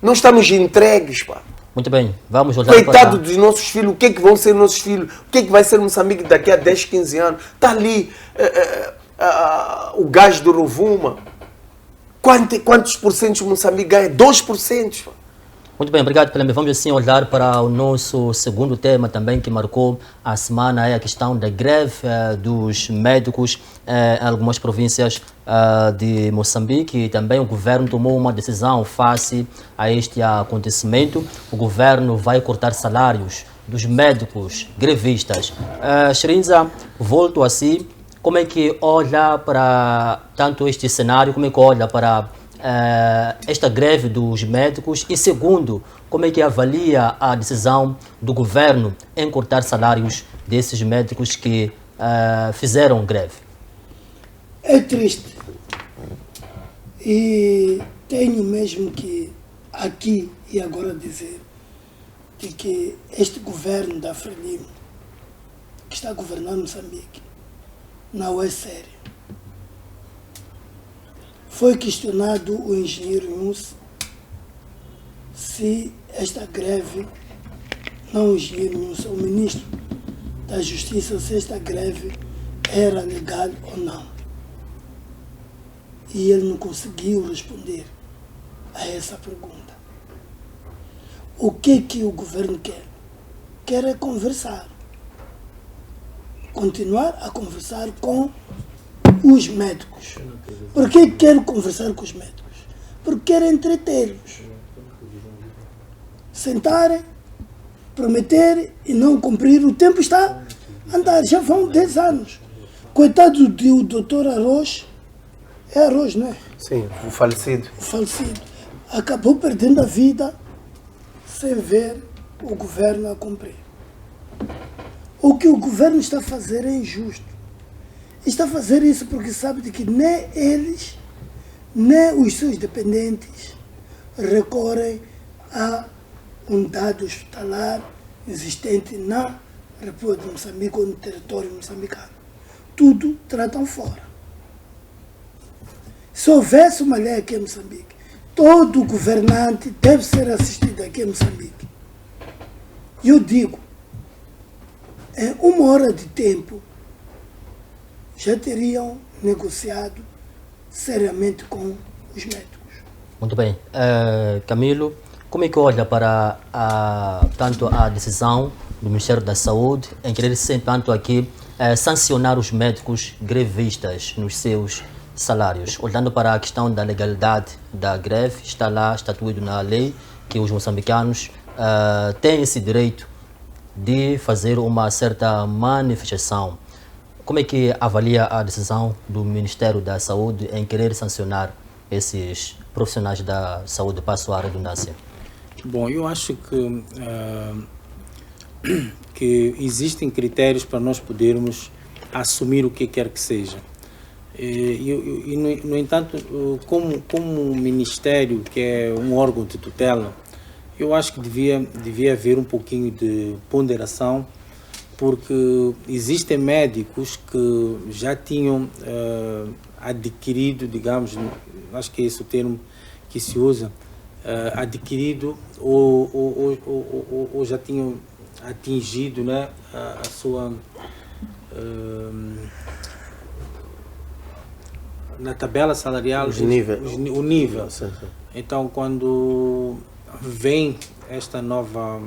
nós estamos entregues, pá. Muito bem, vamos olhar coitado dos nossos filhos, o que é que vão ser nossos filhos? O que é que vai ser Moçambique daqui a 10, 15 anos? Está ali o gás do Rovuma. Quantos porcentos Moçambique ganha? 2%. Pá. Muito bem, obrigado, Peleme. Vamos assim olhar para o nosso segundo tema também que marcou a semana, é a questão da greve dos médicos em algumas províncias de Moçambique, e também o governo tomou uma decisão face a este acontecimento. O governo vai cortar salários dos médicos grevistas. Shrinza, volto a si, como é que olha para tanto este cenário, como é que olha para esta greve dos médicos, e segundo, como é que avalia a decisão do governo em cortar salários desses médicos que fizeram greve? É triste e tenho mesmo que aqui e agora dizer de que este governo da Frelimo, que está governando Moçambique, não é sério. Foi questionado o engenheiro Yunus se esta greve, não o engenheiro Yunus, o ministro da Justiça, se esta greve era legal ou não. E ele não conseguiu responder a essa pergunta. O que o governo quer? Quer é conversar. Continuar a conversar com os médicos. Por que quero conversar com os médicos? Porque quero entretê-los. Sentarem, prometer e não cumprir. O tempo está a andar, já vão 10 anos. Coitado do doutor Arroz, é Arroz, não é? Sim, o falecido. O falecido. Acabou perdendo a vida sem ver o governo a cumprir. O que o governo está a fazer é injusto. está a fazer isso porque sabe de que nem eles, nem os seus dependentes recorrem a um dado hospitalar existente na República de Moçambique ou no território moçambicano. Tudo tratam fora. Se houvesse uma lei aqui em Moçambique, todo governante deve ser assistido aqui em Moçambique. Eu digo, em 1 hora de tempo, já teriam negociado seriamente com os médicos. Muito bem. Camilo, como é que olha para tanto a decisão do Ministério da Saúde em querer sempre tanto aqui sancionar os médicos grevistas nos seus salários? Olhando para a questão da legalidade da greve, está lá estatuído na lei que os moçambicanos têm esse direito de fazer uma certa manifestação. Como é que avalia a decisão do Ministério da Saúde em querer sancionar esses profissionais da saúde? Passo a redundância. Bom, eu acho que existem critérios para nós podermos assumir o que quer que seja. No entanto, como o Ministério, que é um órgão de tutela, eu acho que devia haver um pouquinho de ponderação, porque existem médicos que já tinham adquirido, digamos, acho que é esse o termo que se usa, adquirido ou já tinham atingido, né, a sua na tabela salarial o nível. Então, quando vem esta nova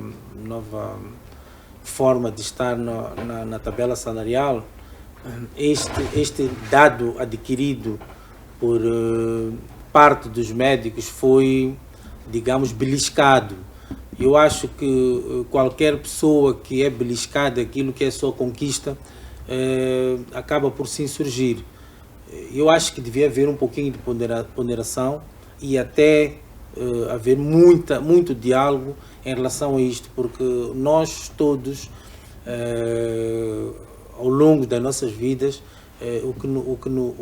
forma de estar na tabela salarial, este dado adquirido por parte dos médicos foi, digamos, beliscado. Eu acho que qualquer pessoa que é beliscada, aquilo que é sua conquista, acaba por se insurgir. Eu acho que devia haver um pouquinho de ponderação e até haver muito diálogo em relação a isto, porque nós todos, ao longo das nossas vidas, o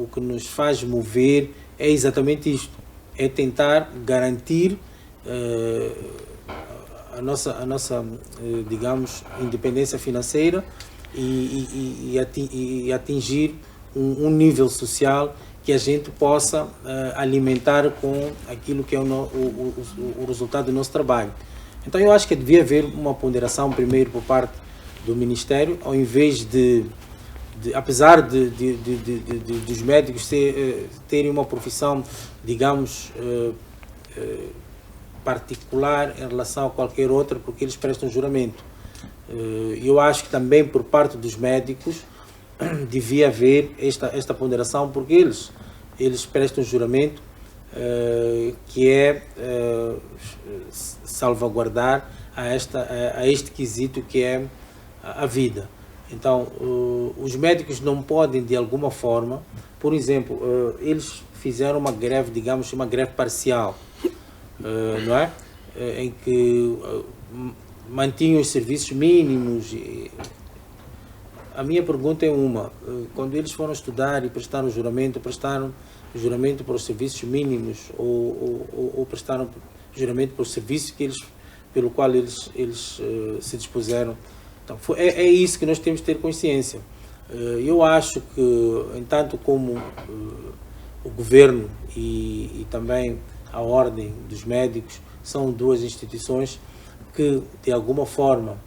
que nos faz mover é exatamente isto, é tentar garantir a nossa digamos, independência financeira e atingir um nível social que a gente possa alimentar com aquilo que é o resultado do nosso trabalho. Então eu acho que devia haver uma ponderação primeiro por parte do Ministério, ao invés de apesar dos médicos terem uma profissão, digamos, particular em relação a qualquer outra, porque eles prestam juramento. Eu acho que também por parte dos médicos devia haver esta ponderação, porque eles prestam juramento que é salvaguardar a este quesito que é a vida. Então, os médicos não podem, de alguma forma, por exemplo, eles fizeram uma greve, digamos, uma greve parcial, não é? Em que mantinham os serviços mínimos. A minha pergunta é quando eles foram estudar e prestaram juramento para os serviços mínimos ou prestaram juramento para o serviço pelo qual eles se dispuseram. Então, é isso que nós temos que ter consciência. Eu acho que, entanto, como o governo e também a ordem dos médicos são duas instituições que, de alguma forma,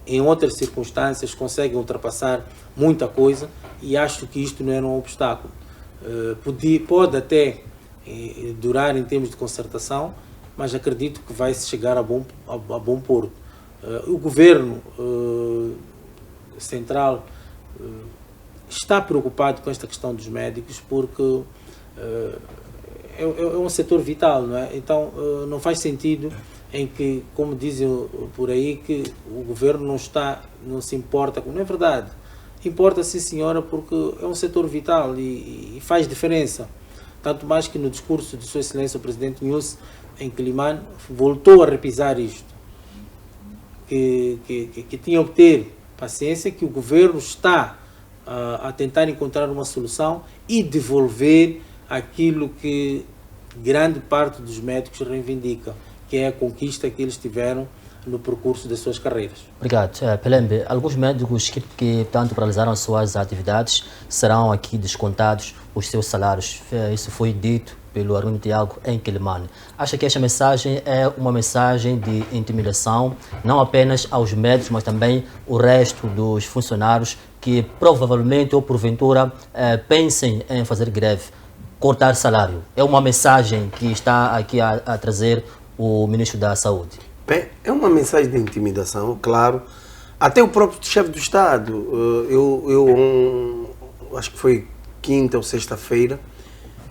em outras circunstâncias, conseguem ultrapassar muita coisa, e acho que isto não era um obstáculo. Pode até durar em termos de concertação, mas acredito que vai chegar a bom porto. O governo central está preocupado com esta questão dos médicos, porque é um setor vital, não é? Então não faz sentido em que, como dizem por aí, que o governo não se importa. Não é verdade. Importa, sim senhora, porque é um setor vital e faz diferença. Tanto mais que no discurso de Sua Excelência o Presidente Nyusi, em Quelimane, voltou a repisar isto. Que tinham que ter paciência, que o governo está a tentar encontrar uma solução e devolver aquilo que grande parte dos médicos reivindicam, que é a conquista que eles tiveram no percurso das suas carreiras. Obrigado. Pelembe, alguns médicos que tanto paralisaram as suas atividades serão aqui descontados os seus salários. Isso foi dito pelo Armindo Tiago em Quilimane. Acha que esta mensagem é uma mensagem de intimidação, não apenas aos médicos, mas também o resto dos funcionários que provavelmente ou porventura pensem em fazer greve, cortar salário? É uma mensagem que está aqui a trazer o Ministro da Saúde. Bem, é uma mensagem de intimidação, claro. Até o próprio chefe do Estado, acho que foi quinta ou sexta-feira,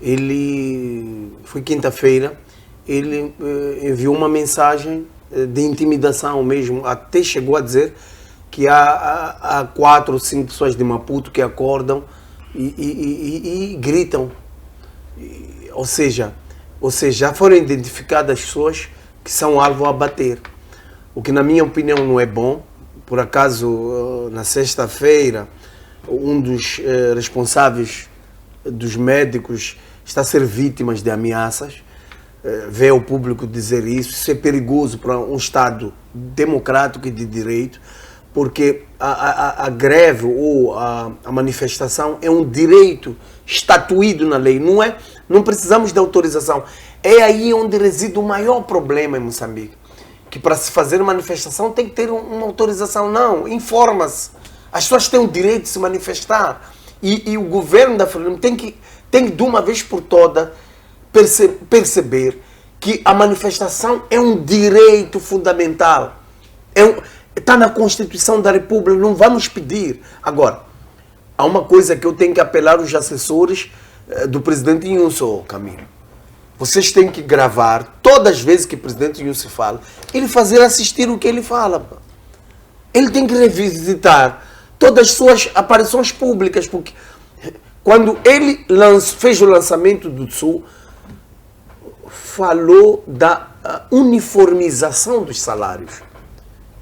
ele enviou uma mensagem de intimidação mesmo, até chegou a dizer que há 4 ou 5 pessoas de Maputo que acordam e gritam. Ou seja, já foram identificadas as pessoas que são alvo a bater. O que na minha opinião não é bom. Por acaso, na sexta-feira, um dos responsáveis dos médicos está a ser vítima de ameaças. Vê o público dizer isso é perigoso para um Estado democrático e de direito, porque a greve ou a manifestação é um direito estatuído na lei, não precisamos de autorização. É aí onde reside o maior problema em Moçambique, que para se fazer manifestação tem que ter uma autorização. Não, informa-se. As pessoas têm o direito de se manifestar. E o governo da Frelimo tem que de uma vez por todas perceber que a manifestação é um direito fundamental. Está na Constituição da República, não vamos pedir. Agora, há uma coisa que eu tenho que apelar aos assessores do presidente Inhusso, Camilo. Vocês têm que gravar todas as vezes que o presidente Inhusso fala, ele fazer assistir o que ele fala. Ele tem que revisitar todas as suas aparições públicas, porque quando ele fez o lançamento do Sul, falou da uniformização dos salários.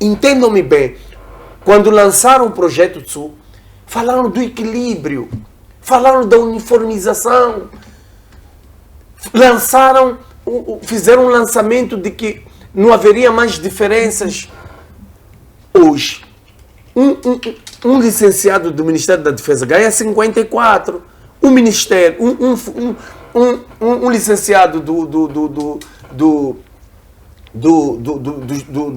Entendam-me bem, quando lançaram o projeto do Sul, falaram do equilíbrio, falaram da uniformização, fizeram um lançamento de que não haveria mais diferenças. Hoje, um licenciado do Ministério da Defesa ganha 54. Um ministério, um licenciado do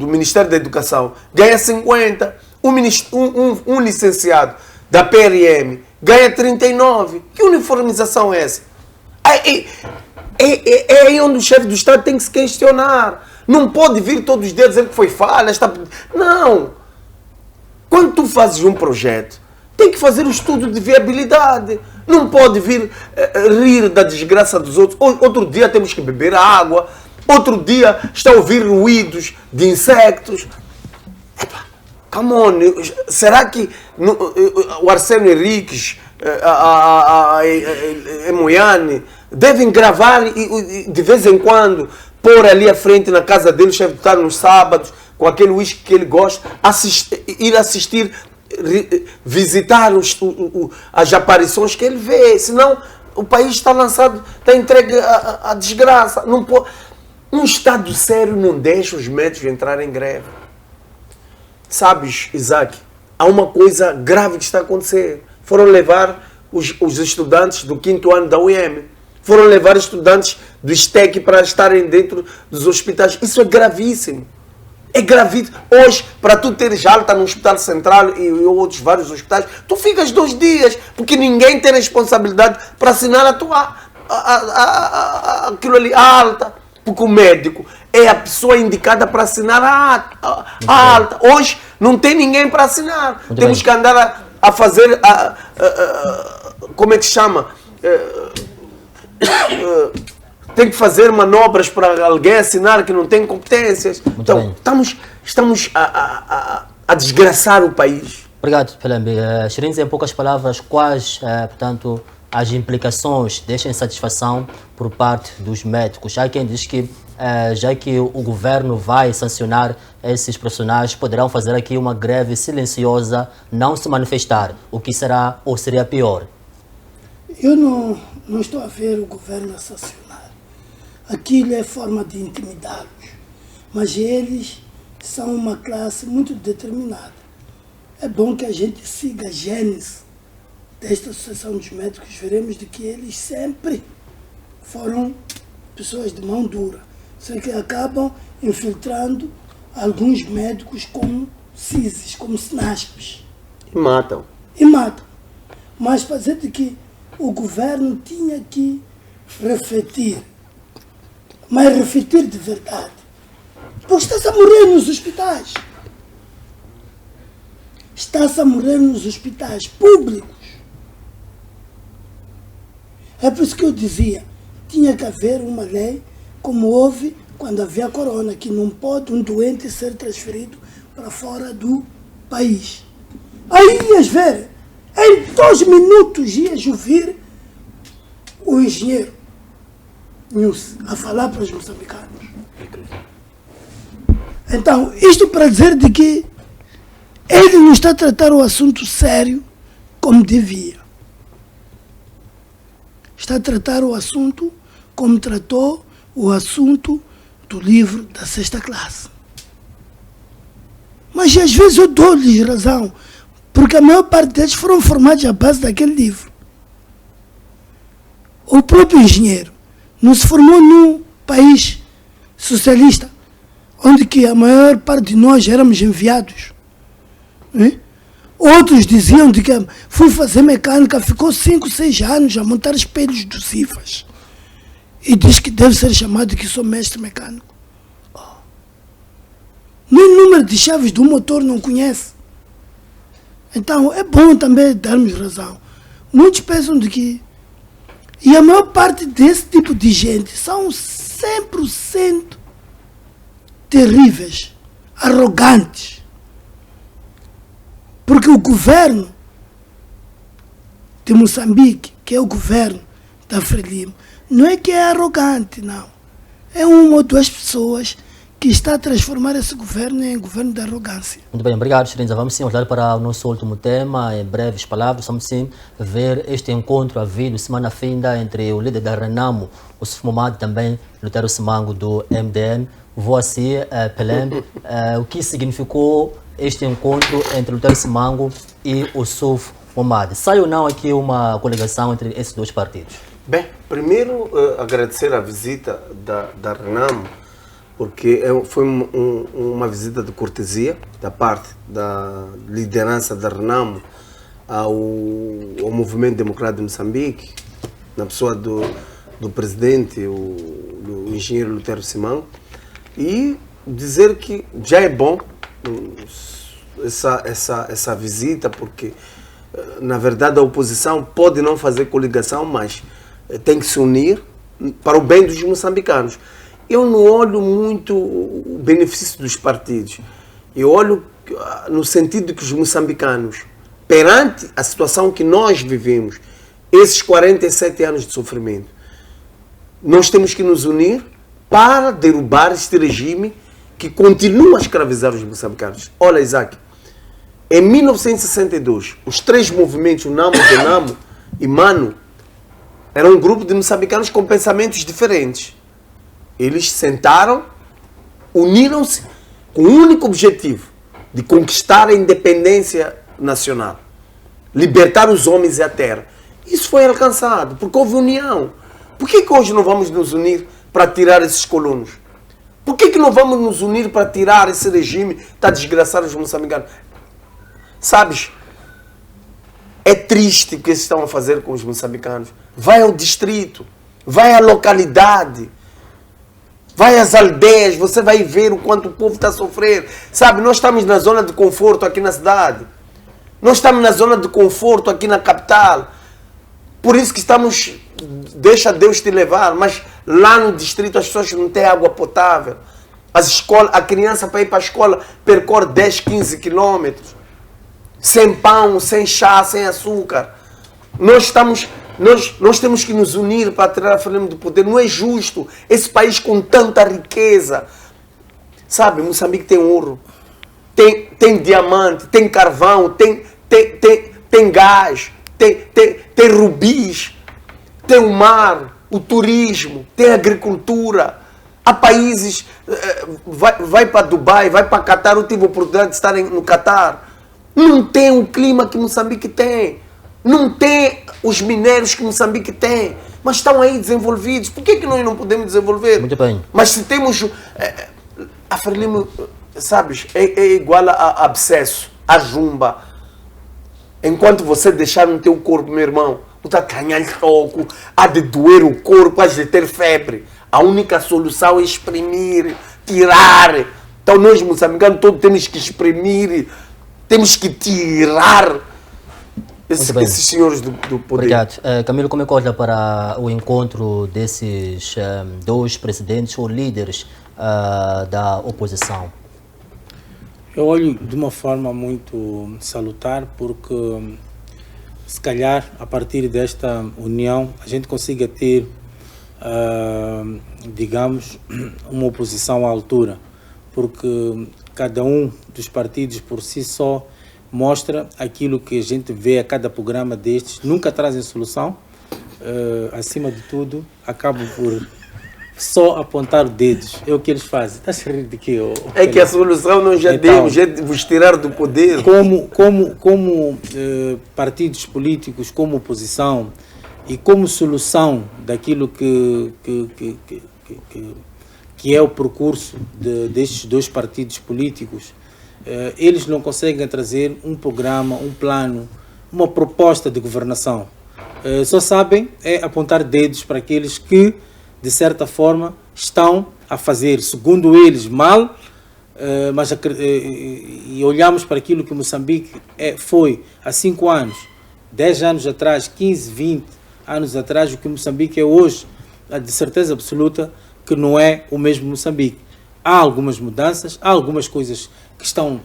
Ministério da Educação ganha 50. Um licenciado da PRM ganha 39. Que uniformização é essa? É aí onde o chefe do Estado tem que se questionar. Não pode vir todos os dias dizer que foi falha. Não. Quando tu fazes um projeto, tem que fazer o estudo de viabilidade. Não pode vir rir da desgraça dos outros. Outro dia temos que beber água. Outro dia está a ouvir ruídos de insetos. Come on. Será que o Arsênio Henriques, a Moiane, devem gravar e de vez em quando pôr ali à frente na casa dele, o chefe de Estado nos sábados, com aquele uísque que ele gosta, ir assistir, visitar as aparições que ele vê. Senão o país está lançado, está entregue à desgraça. Não pode, um Estado sério não deixa os médicos entrarem em greve. Sabes, Isaac, há uma coisa grave que está a acontecer. Foram levar os estudantes do 5º ano da UEM. Foram levar estudantes do STEC para estarem dentro dos hospitais. Isso é gravíssimo. É gravíssimo. Hoje, para tu teres alta no Hospital Central e outros vários hospitais, tu ficas 2 dias, porque ninguém tem responsabilidade para assinar aquilo ali, a alta. Porque o médico é a pessoa indicada para assinar a alta. Hoje não tem ninguém para assinar. Muito Temos bem. que andar a fazer, como é que se chama? Tem que fazer manobras para alguém assinar que não tem competências. Então, estamos a desgraçar o país. Obrigado, Pelembe. Xerins, em poucas palavras, quais, portanto, as implicações desta insatisfação por parte dos médicos? Há quem diz que já que o governo vai sancionar esses profissionais, poderão fazer aqui uma greve silenciosa, não se manifestar, o que será ou seria pior? Eu não estou a ver o governo a sancionar. Aquilo é forma de intimidá-los. Mas eles são uma classe muito determinada. É bom que a gente siga a gênese desta Associação dos Médicos. Veremos de que eles sempre foram pessoas de mão dura. Só que acabam infiltrando alguns médicos como CISES, como SNASPs. E matam. Mas para dizer de que o governo tinha que refletir, mas refletir de verdade. Porque está-se a morrer nos hospitais. Está-se a morrer nos hospitais públicos. É por isso que eu dizia, tinha que haver uma lei, como houve quando havia corona, que não pode um doente ser transferido para fora do país. Aí ias ver, em 2 minutos ias ouvir o engenheiro Nilce a falar para os moçambicanos. Então, isto para dizer de que ele não está a tratar o assunto sério como devia. Está a tratar o assunto como tratou o assunto do livro da 6ª classe. Mas às vezes eu dou-lhes razão, porque a maior parte deles foram formados à base daquele livro. O próprio engenheiro não se formou num país socialista, onde que a maior parte de nós éramos enviados. Outros diziam de que fui fazer mecânica, ficou 5, 6 anos a montar espelhos dos CIFAs. E diz que deve ser chamado que sou mestre mecânico. Nem o número de chaves do motor não conhece. Então é bom também darmos razão. Muitos pensam de que... E a maior parte desse tipo de gente são 100% terríveis, arrogantes. Porque o governo de Moçambique, que é o governo da Frelimo, não é que é arrogante, não. É uma ou duas pessoas que está a transformar esse governo em governo de arrogância. Muito bem, obrigado, Xirinza. Vamos sim olhar para o nosso último tema, em breves palavras. Vamos sim ver este encontro havido semana finda entre o líder da Renamo, o Sufmomad, também Lutero Simango do MDM. Vou assim, Pelem, o que significou este encontro entre Lutero Simango e o Sufmomad? Sai ou não aqui uma coligação entre esses dois partidos? Bem, primeiro agradecer a visita da Renamo, porque foi uma visita de cortesia da parte da liderança da Renamo ao Movimento Democrático de Moçambique, na pessoa do presidente, o engenheiro Lutero Simango, e dizer que já é bom essa visita, porque na verdade a oposição pode não fazer coligação, mas tem que se unir para o bem dos moçambicanos. Eu não olho muito o benefício dos partidos. Eu olho no sentido de que os moçambicanos, perante a situação que nós vivemos, esses 47 anos de sofrimento, nós temos que nos unir para derrubar este regime que continua a escravizar os moçambicanos. Olha, Isaac, em 1962, os 3 movimentos, o NAMO, DENAMO e MANO, eram um grupo de moçambicanos com pensamentos diferentes. Eles sentaram, uniram-se com o único objetivo de conquistar a independência nacional, libertar os homens e a terra. Isso foi alcançado, porque houve união. Por que hoje não vamos nos unir para tirar esses colonos? Por que não vamos nos unir para tirar esse regime que está a desgraçar os moçambicanos? Sabes, é triste o que eles estão a fazer com os moçambicanos. Vai ao distrito, vai à localidade, vai às aldeias, você vai ver o quanto o povo está a sofrer. Sabe, nós estamos na zona de conforto aqui na cidade. Nós estamos na zona de conforto aqui na capital. Por isso que estamos, deixa Deus te levar, mas lá no distrito as pessoas não têm água potável. As escolas, a criança para ir para a escola percorre 10, 15 quilômetros. Sem pão, sem chá, sem açúcar. Nós estamos Nós temos que nos unir para tirar a Frelimo do poder. Não é justo. Esse país com tanta riqueza. Sabe, Moçambique tem ouro, tem diamante, tem carvão, tem gás, tem rubis, tem o mar, o turismo, tem agricultura. Há países, vai para Dubai, vai para Catar, eu tive a oportunidade de estar no Catar. Não tem o clima que Moçambique tem. Não tem os minérios que Moçambique tem. Mas estão aí desenvolvidos. Por que nós não podemos desenvolver? Muito bem. Mas se temos... a Frelimo, sabes, é igual a abscesso, a jumba. Enquanto você deixar no teu corpo, meu irmão, você está ganhando toco, há de doer o corpo, há de ter febre. A única solução é exprimir, tirar. Então nós, moçambicanos, todos temos que exprimir, temos que tirar esses senhores do poder. Obrigado. Camilo, como é que olha para o encontro desses dois presidentes ou líderes da oposição? Eu olho de uma forma muito salutar, porque se calhar a partir desta união a gente consiga ter, digamos, uma oposição à altura, porque cada um dos partidos por si só mostra aquilo que a gente vê a cada programa destes, nunca trazem solução, acima de tudo acabam por só apontar dedos. É o que eles fazem. Está a rir de quê? É que a solução não já então, deu, já de vos tirar do poder. Como partidos políticos, como oposição e como solução daquilo que é o percurso destes dois partidos políticos, eles não conseguem trazer um programa, um plano, uma proposta de governação. Só sabem apontar dedos para aqueles que, de certa forma, estão a fazer, segundo eles, mal, e olhamos para aquilo que Moçambique foi há 5 anos, 10 anos atrás, 15, 20 anos atrás, o que Moçambique é hoje, de certeza absoluta que não é o mesmo Moçambique. Há algumas mudanças, há algumas coisas que estão,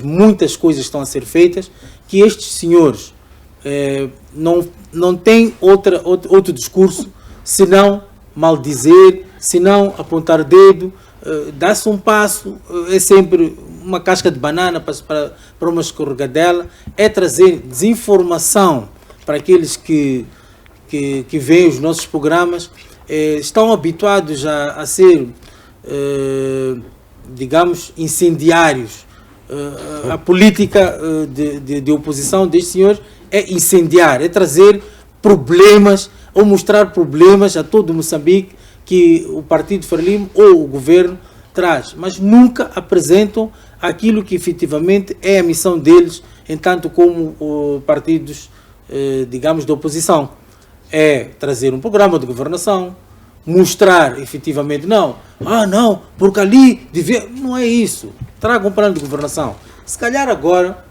muitas coisas estão a ser feitas, que estes senhores não têm outro discurso, senão maldizer, senão apontar dedo, dá-se um passo, é sempre uma casca de banana para uma escorregadela, é trazer desinformação para aqueles que veem os nossos programas, estão habituados a ser, digamos, incendiários. A política de oposição destes senhores é incendiar, é trazer problemas, ou mostrar problemas a todo Moçambique que o Partido Frelimo ou o governo traz, mas nunca apresentam aquilo que efetivamente é a missão deles, enquanto como partidos, digamos, da oposição. É trazer um programa de governação, mostrar efetivamente, não, porque ali devia... Não é isso. Traga um plano de governação. Se calhar agora,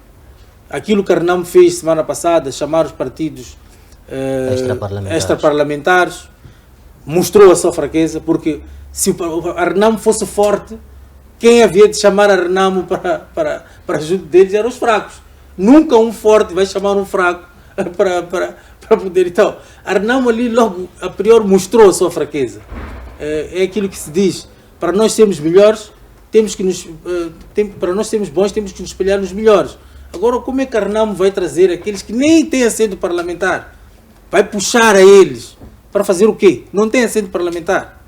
aquilo que Arnamo fez semana passada, chamar os partidos extraparlamentares, mostrou a sua fraqueza, porque se o Arnamo fosse forte, quem havia de chamar Arnamo para junto deles eram os fracos. Nunca um forte vai chamar um fraco para poder. Então, Arnamo ali logo, a priori, mostrou a sua fraqueza. É aquilo que se diz, para nós sermos melhores, para nós sermos bons, temos que nos espelhar nos melhores. Agora, como é que Arnamo vai trazer aqueles que nem têm assento parlamentar? Vai puxar a eles para fazer o quê? Não tem assento parlamentar.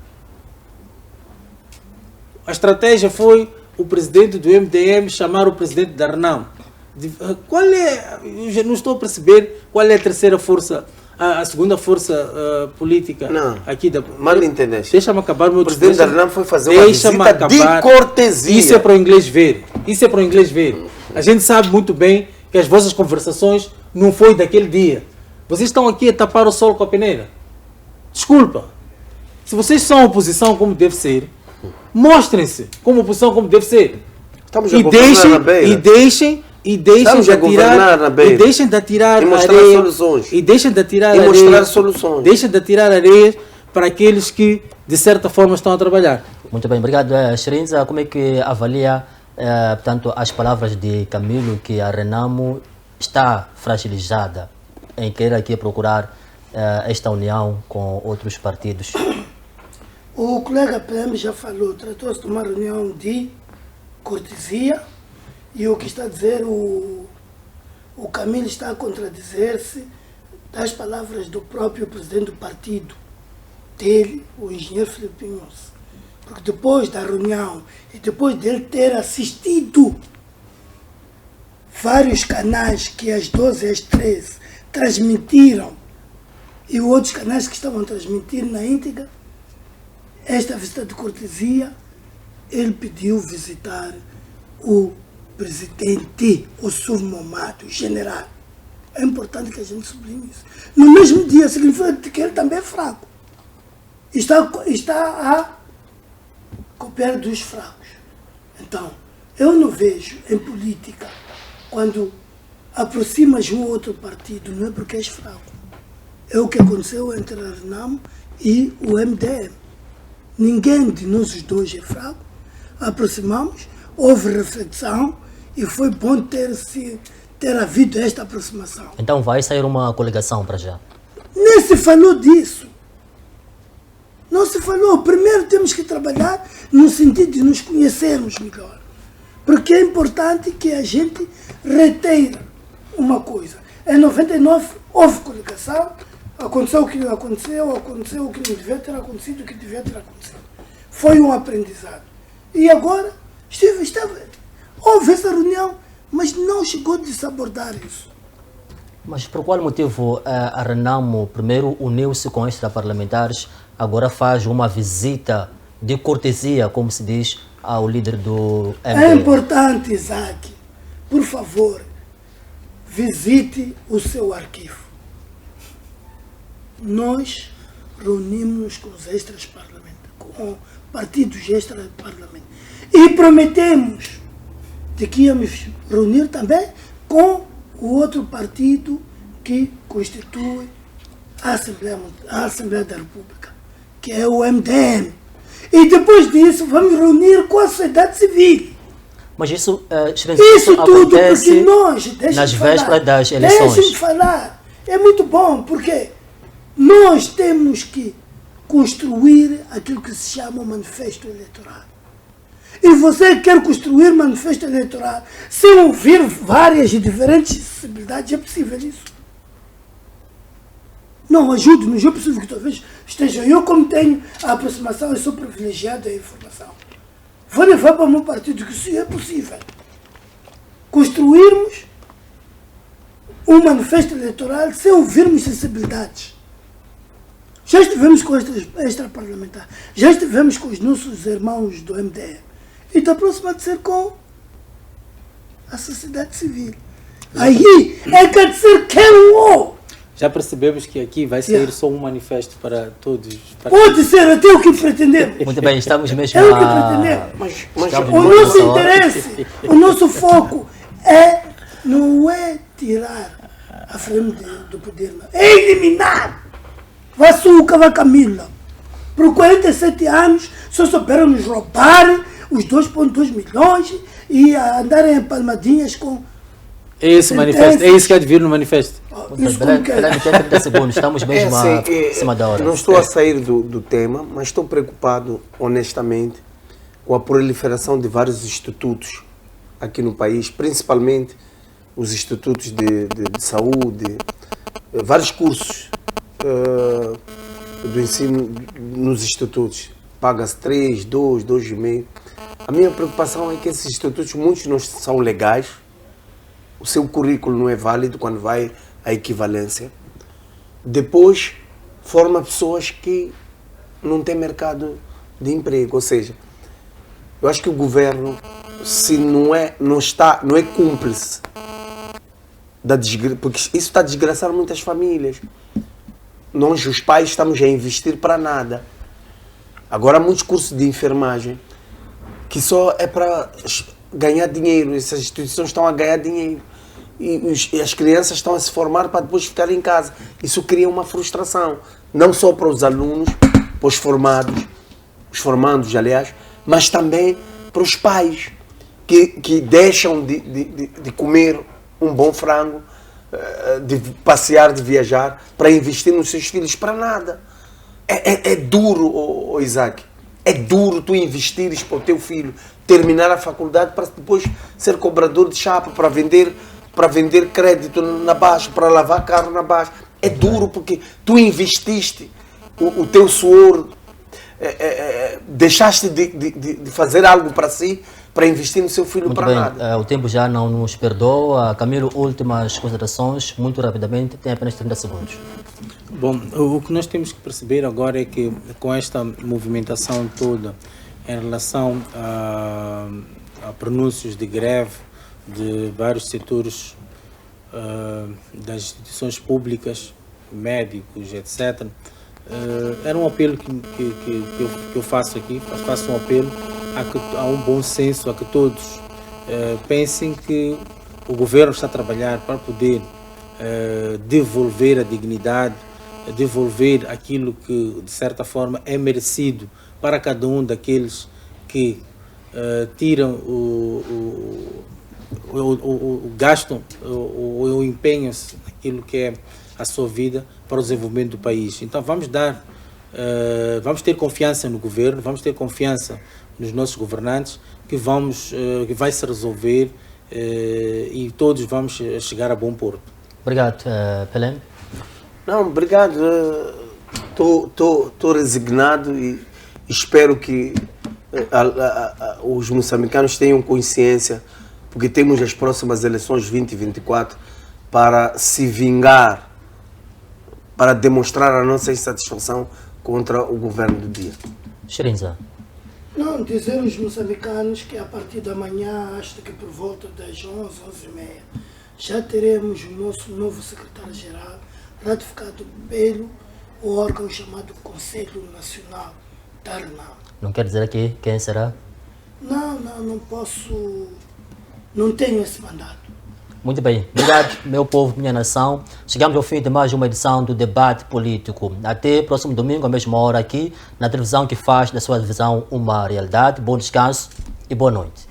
A estratégia foi o presidente do MDM chamar o presidente da Arnamo. Qual é? Eu já não estou a perceber qual é a terceira força, a segunda força política aqui da. Mal entendeste. Deixa-me acabar o meu discurso. O presidente da Arnamo foi fazer uma visita de cortesia. Isso é para o inglês ver. Isso é para o inglês ver. A gente sabe muito bem que as vossas conversações não foi daquele dia. Vocês estão aqui a tapar o sol com a peneira. Desculpa. Se vocês são oposição como deve ser, mostrem-se como oposição como deve ser. Estamos a governar na beira. E deixem de atirar e mostrar areia, soluções. E deixem de atirar e areia, mostrar soluções. Deixem de atirar areias para aqueles que, de certa forma, estão a trabalhar. Muito bem, obrigado. Sherinza, como é que avalia, portanto, as palavras de Camilo, que a Renamo está fragilizada em querer aqui procurar esta união com outros partidos? O colega PM já falou, tratou-se de uma reunião de cortesia e o que está a dizer o Camilo está a contradizer-se das palavras do próprio presidente do partido dele, o engenheiro Filipe Inhosse. Porque depois da reunião e depois dele ter assistido vários canais que às 12 e às 13 transmitiram e outros canais que estavam transmitindo na íntegra, esta visita de cortesia, ele pediu visitar o presidente, o submamado, o general. É importante que a gente sublinhe isso. No mesmo dia, significa que ele também é fraco. Está a copiar dos fracos. Então, eu não vejo em política, quando aproximas um outro partido, não é porque és fraco. É o que aconteceu entre a RENAMO e o MDM. Ninguém de nós os dois é fraco. Aproximamos, houve reflexão e foi bom ter havido esta aproximação. Então vai sair uma coligação para já? Nem se falou disso. Não se falou. Primeiro temos que trabalhar no sentido de nos conhecermos melhor. Porque é importante que a gente reteira uma coisa. Em 99 houve coligação, aconteceu o que aconteceu, aconteceu o que não devia ter acontecido, o que devia ter acontecido. Foi um aprendizado. E agora houve essa reunião, mas não chegou de se abordar isso. Mas por qual motivo a RENAMO primeiro uniu-se com extraparlamentares, agora faz uma visita de cortesia, como se diz, ao líder do MDM? É importante, Isaac, por favor, visite o seu arquivo. Nós reunimos-nos com os extraparlamentares, com partidos extraparlamentares, e prometemos de que íamos reunir também com o outro partido que constitui a Assembleia da República, que é o MDM. E depois disso vamos reunir com a sociedade civil. Mas isso tudo porque nós, nas vésperas das eleições. Deixe-me falar. É muito bom, porque nós temos que construir aquilo que se chama o manifesto eleitoral. E você quer construir manifesto eleitoral sem ouvir várias e diferentes sensibilidades, é possível isso? Não, ajude-nos, é possível que talvez esteja. Eu, como tenho a aproximação, eu sou privilegiado da informação. Vou levar para o meu partido que isso é possível. Construirmos um manifesto eleitoral sem ouvirmos sensibilidades. Já estivemos com extraparlamentar, já estivemos com os nossos irmãos do MDM. E está próximo de ser com a sociedade civil. Aí é que dizer que é Já percebemos que aqui vai sair só um manifesto para todos. Pode ser até o que pretendemos. Muito bem, estamos mesmo é o que pretendemos. Mas o nosso interesse, o nosso foco não é tirar a frente do poder, não. É eliminar. Vai Suca, vai Camila. Por 47 anos só souberam nos roubar os 2,2 milhões e andarem em palmadinhas com... Esse manifesto, é isso que há de vir no manifesto. Espera 30 segundos, estamos mesmo acima da hora. Não estou a sair do tema, mas estou preocupado, honestamente, com a proliferação de vários institutos aqui no país, principalmente os institutos de saúde, vários cursos do ensino nos institutos. Paga-se 3, 2, 2,5. A minha preocupação é que esses institutos, muitos não são legais, o seu currículo não é válido quando vai à equivalência. Depois, forma pessoas que não têm mercado de emprego. Ou seja, eu acho que o governo, se não é cúmplice da desgraça, porque isso está a desgraçar muitas famílias. Nós, os pais, estamos a investir para nada. Agora há muitos cursos de enfermagem que só é para ganhar dinheiro. Essas instituições estão a ganhar dinheiro. E as crianças estão a se formar para depois ficar em casa. Isso cria uma frustração. Não só para os alunos, para os formandos, aliás, mas também para os pais que deixam de comer um bom frango de passear, de viajar, para investir nos seus filhos, para nada. É duro, Isaac. É duro tu investires para o teu filho terminar a faculdade para depois ser cobrador de chapa, para vender crédito na Baixa, para lavar carro na Baixa. É duro porque tu investiste o teu suor, deixaste de fazer algo para si, para investir no seu filho. Muito para bem, nada. o tempo já não nos perdoa. Camilo, últimas considerações, muito rapidamente, tem apenas 30 segundos. Bom, o que nós temos que perceber agora é que com esta movimentação toda em relação a pronúncios de greve de vários setores das instituições públicas, médicos, etc., era um apelo que eu faço aqui, faço um apelo a um bom senso, a que todos pensem que o governo está a trabalhar para poder devolver a dignidade, devolver aquilo que de certa forma é merecido para cada um daqueles que tiram gastam ou empenham-se naquilo que é a sua vida para o desenvolvimento do país. Então vamos ter confiança no governo, vamos ter confiança nos nossos governantes, que vai se resolver e todos vamos chegar a bom porto. Obrigado, Pelém. Não, obrigado. Estou resignado e espero que os moçambicanos tenham consciência, porque temos as próximas eleições 2024 para se vingar, para demonstrar a nossa insatisfação contra o governo do dia. Xirinza. Não, dizer aos moçambicanos que a partir da manhã, acho que por volta das 11, 11h30, já teremos o nosso novo secretário-geral ratificado pelo órgão chamado Conselho Nacional da RNAM. Não quer dizer aqui quem será? Não posso, não tenho esse mandato. Muito bem, obrigado, meu povo, minha nação. Chegamos ao fim de mais uma edição do Debate Político. Até próximo domingo, à mesma hora, aqui na televisão que faz da sua divisão uma realidade. Bom descanso e boa noite.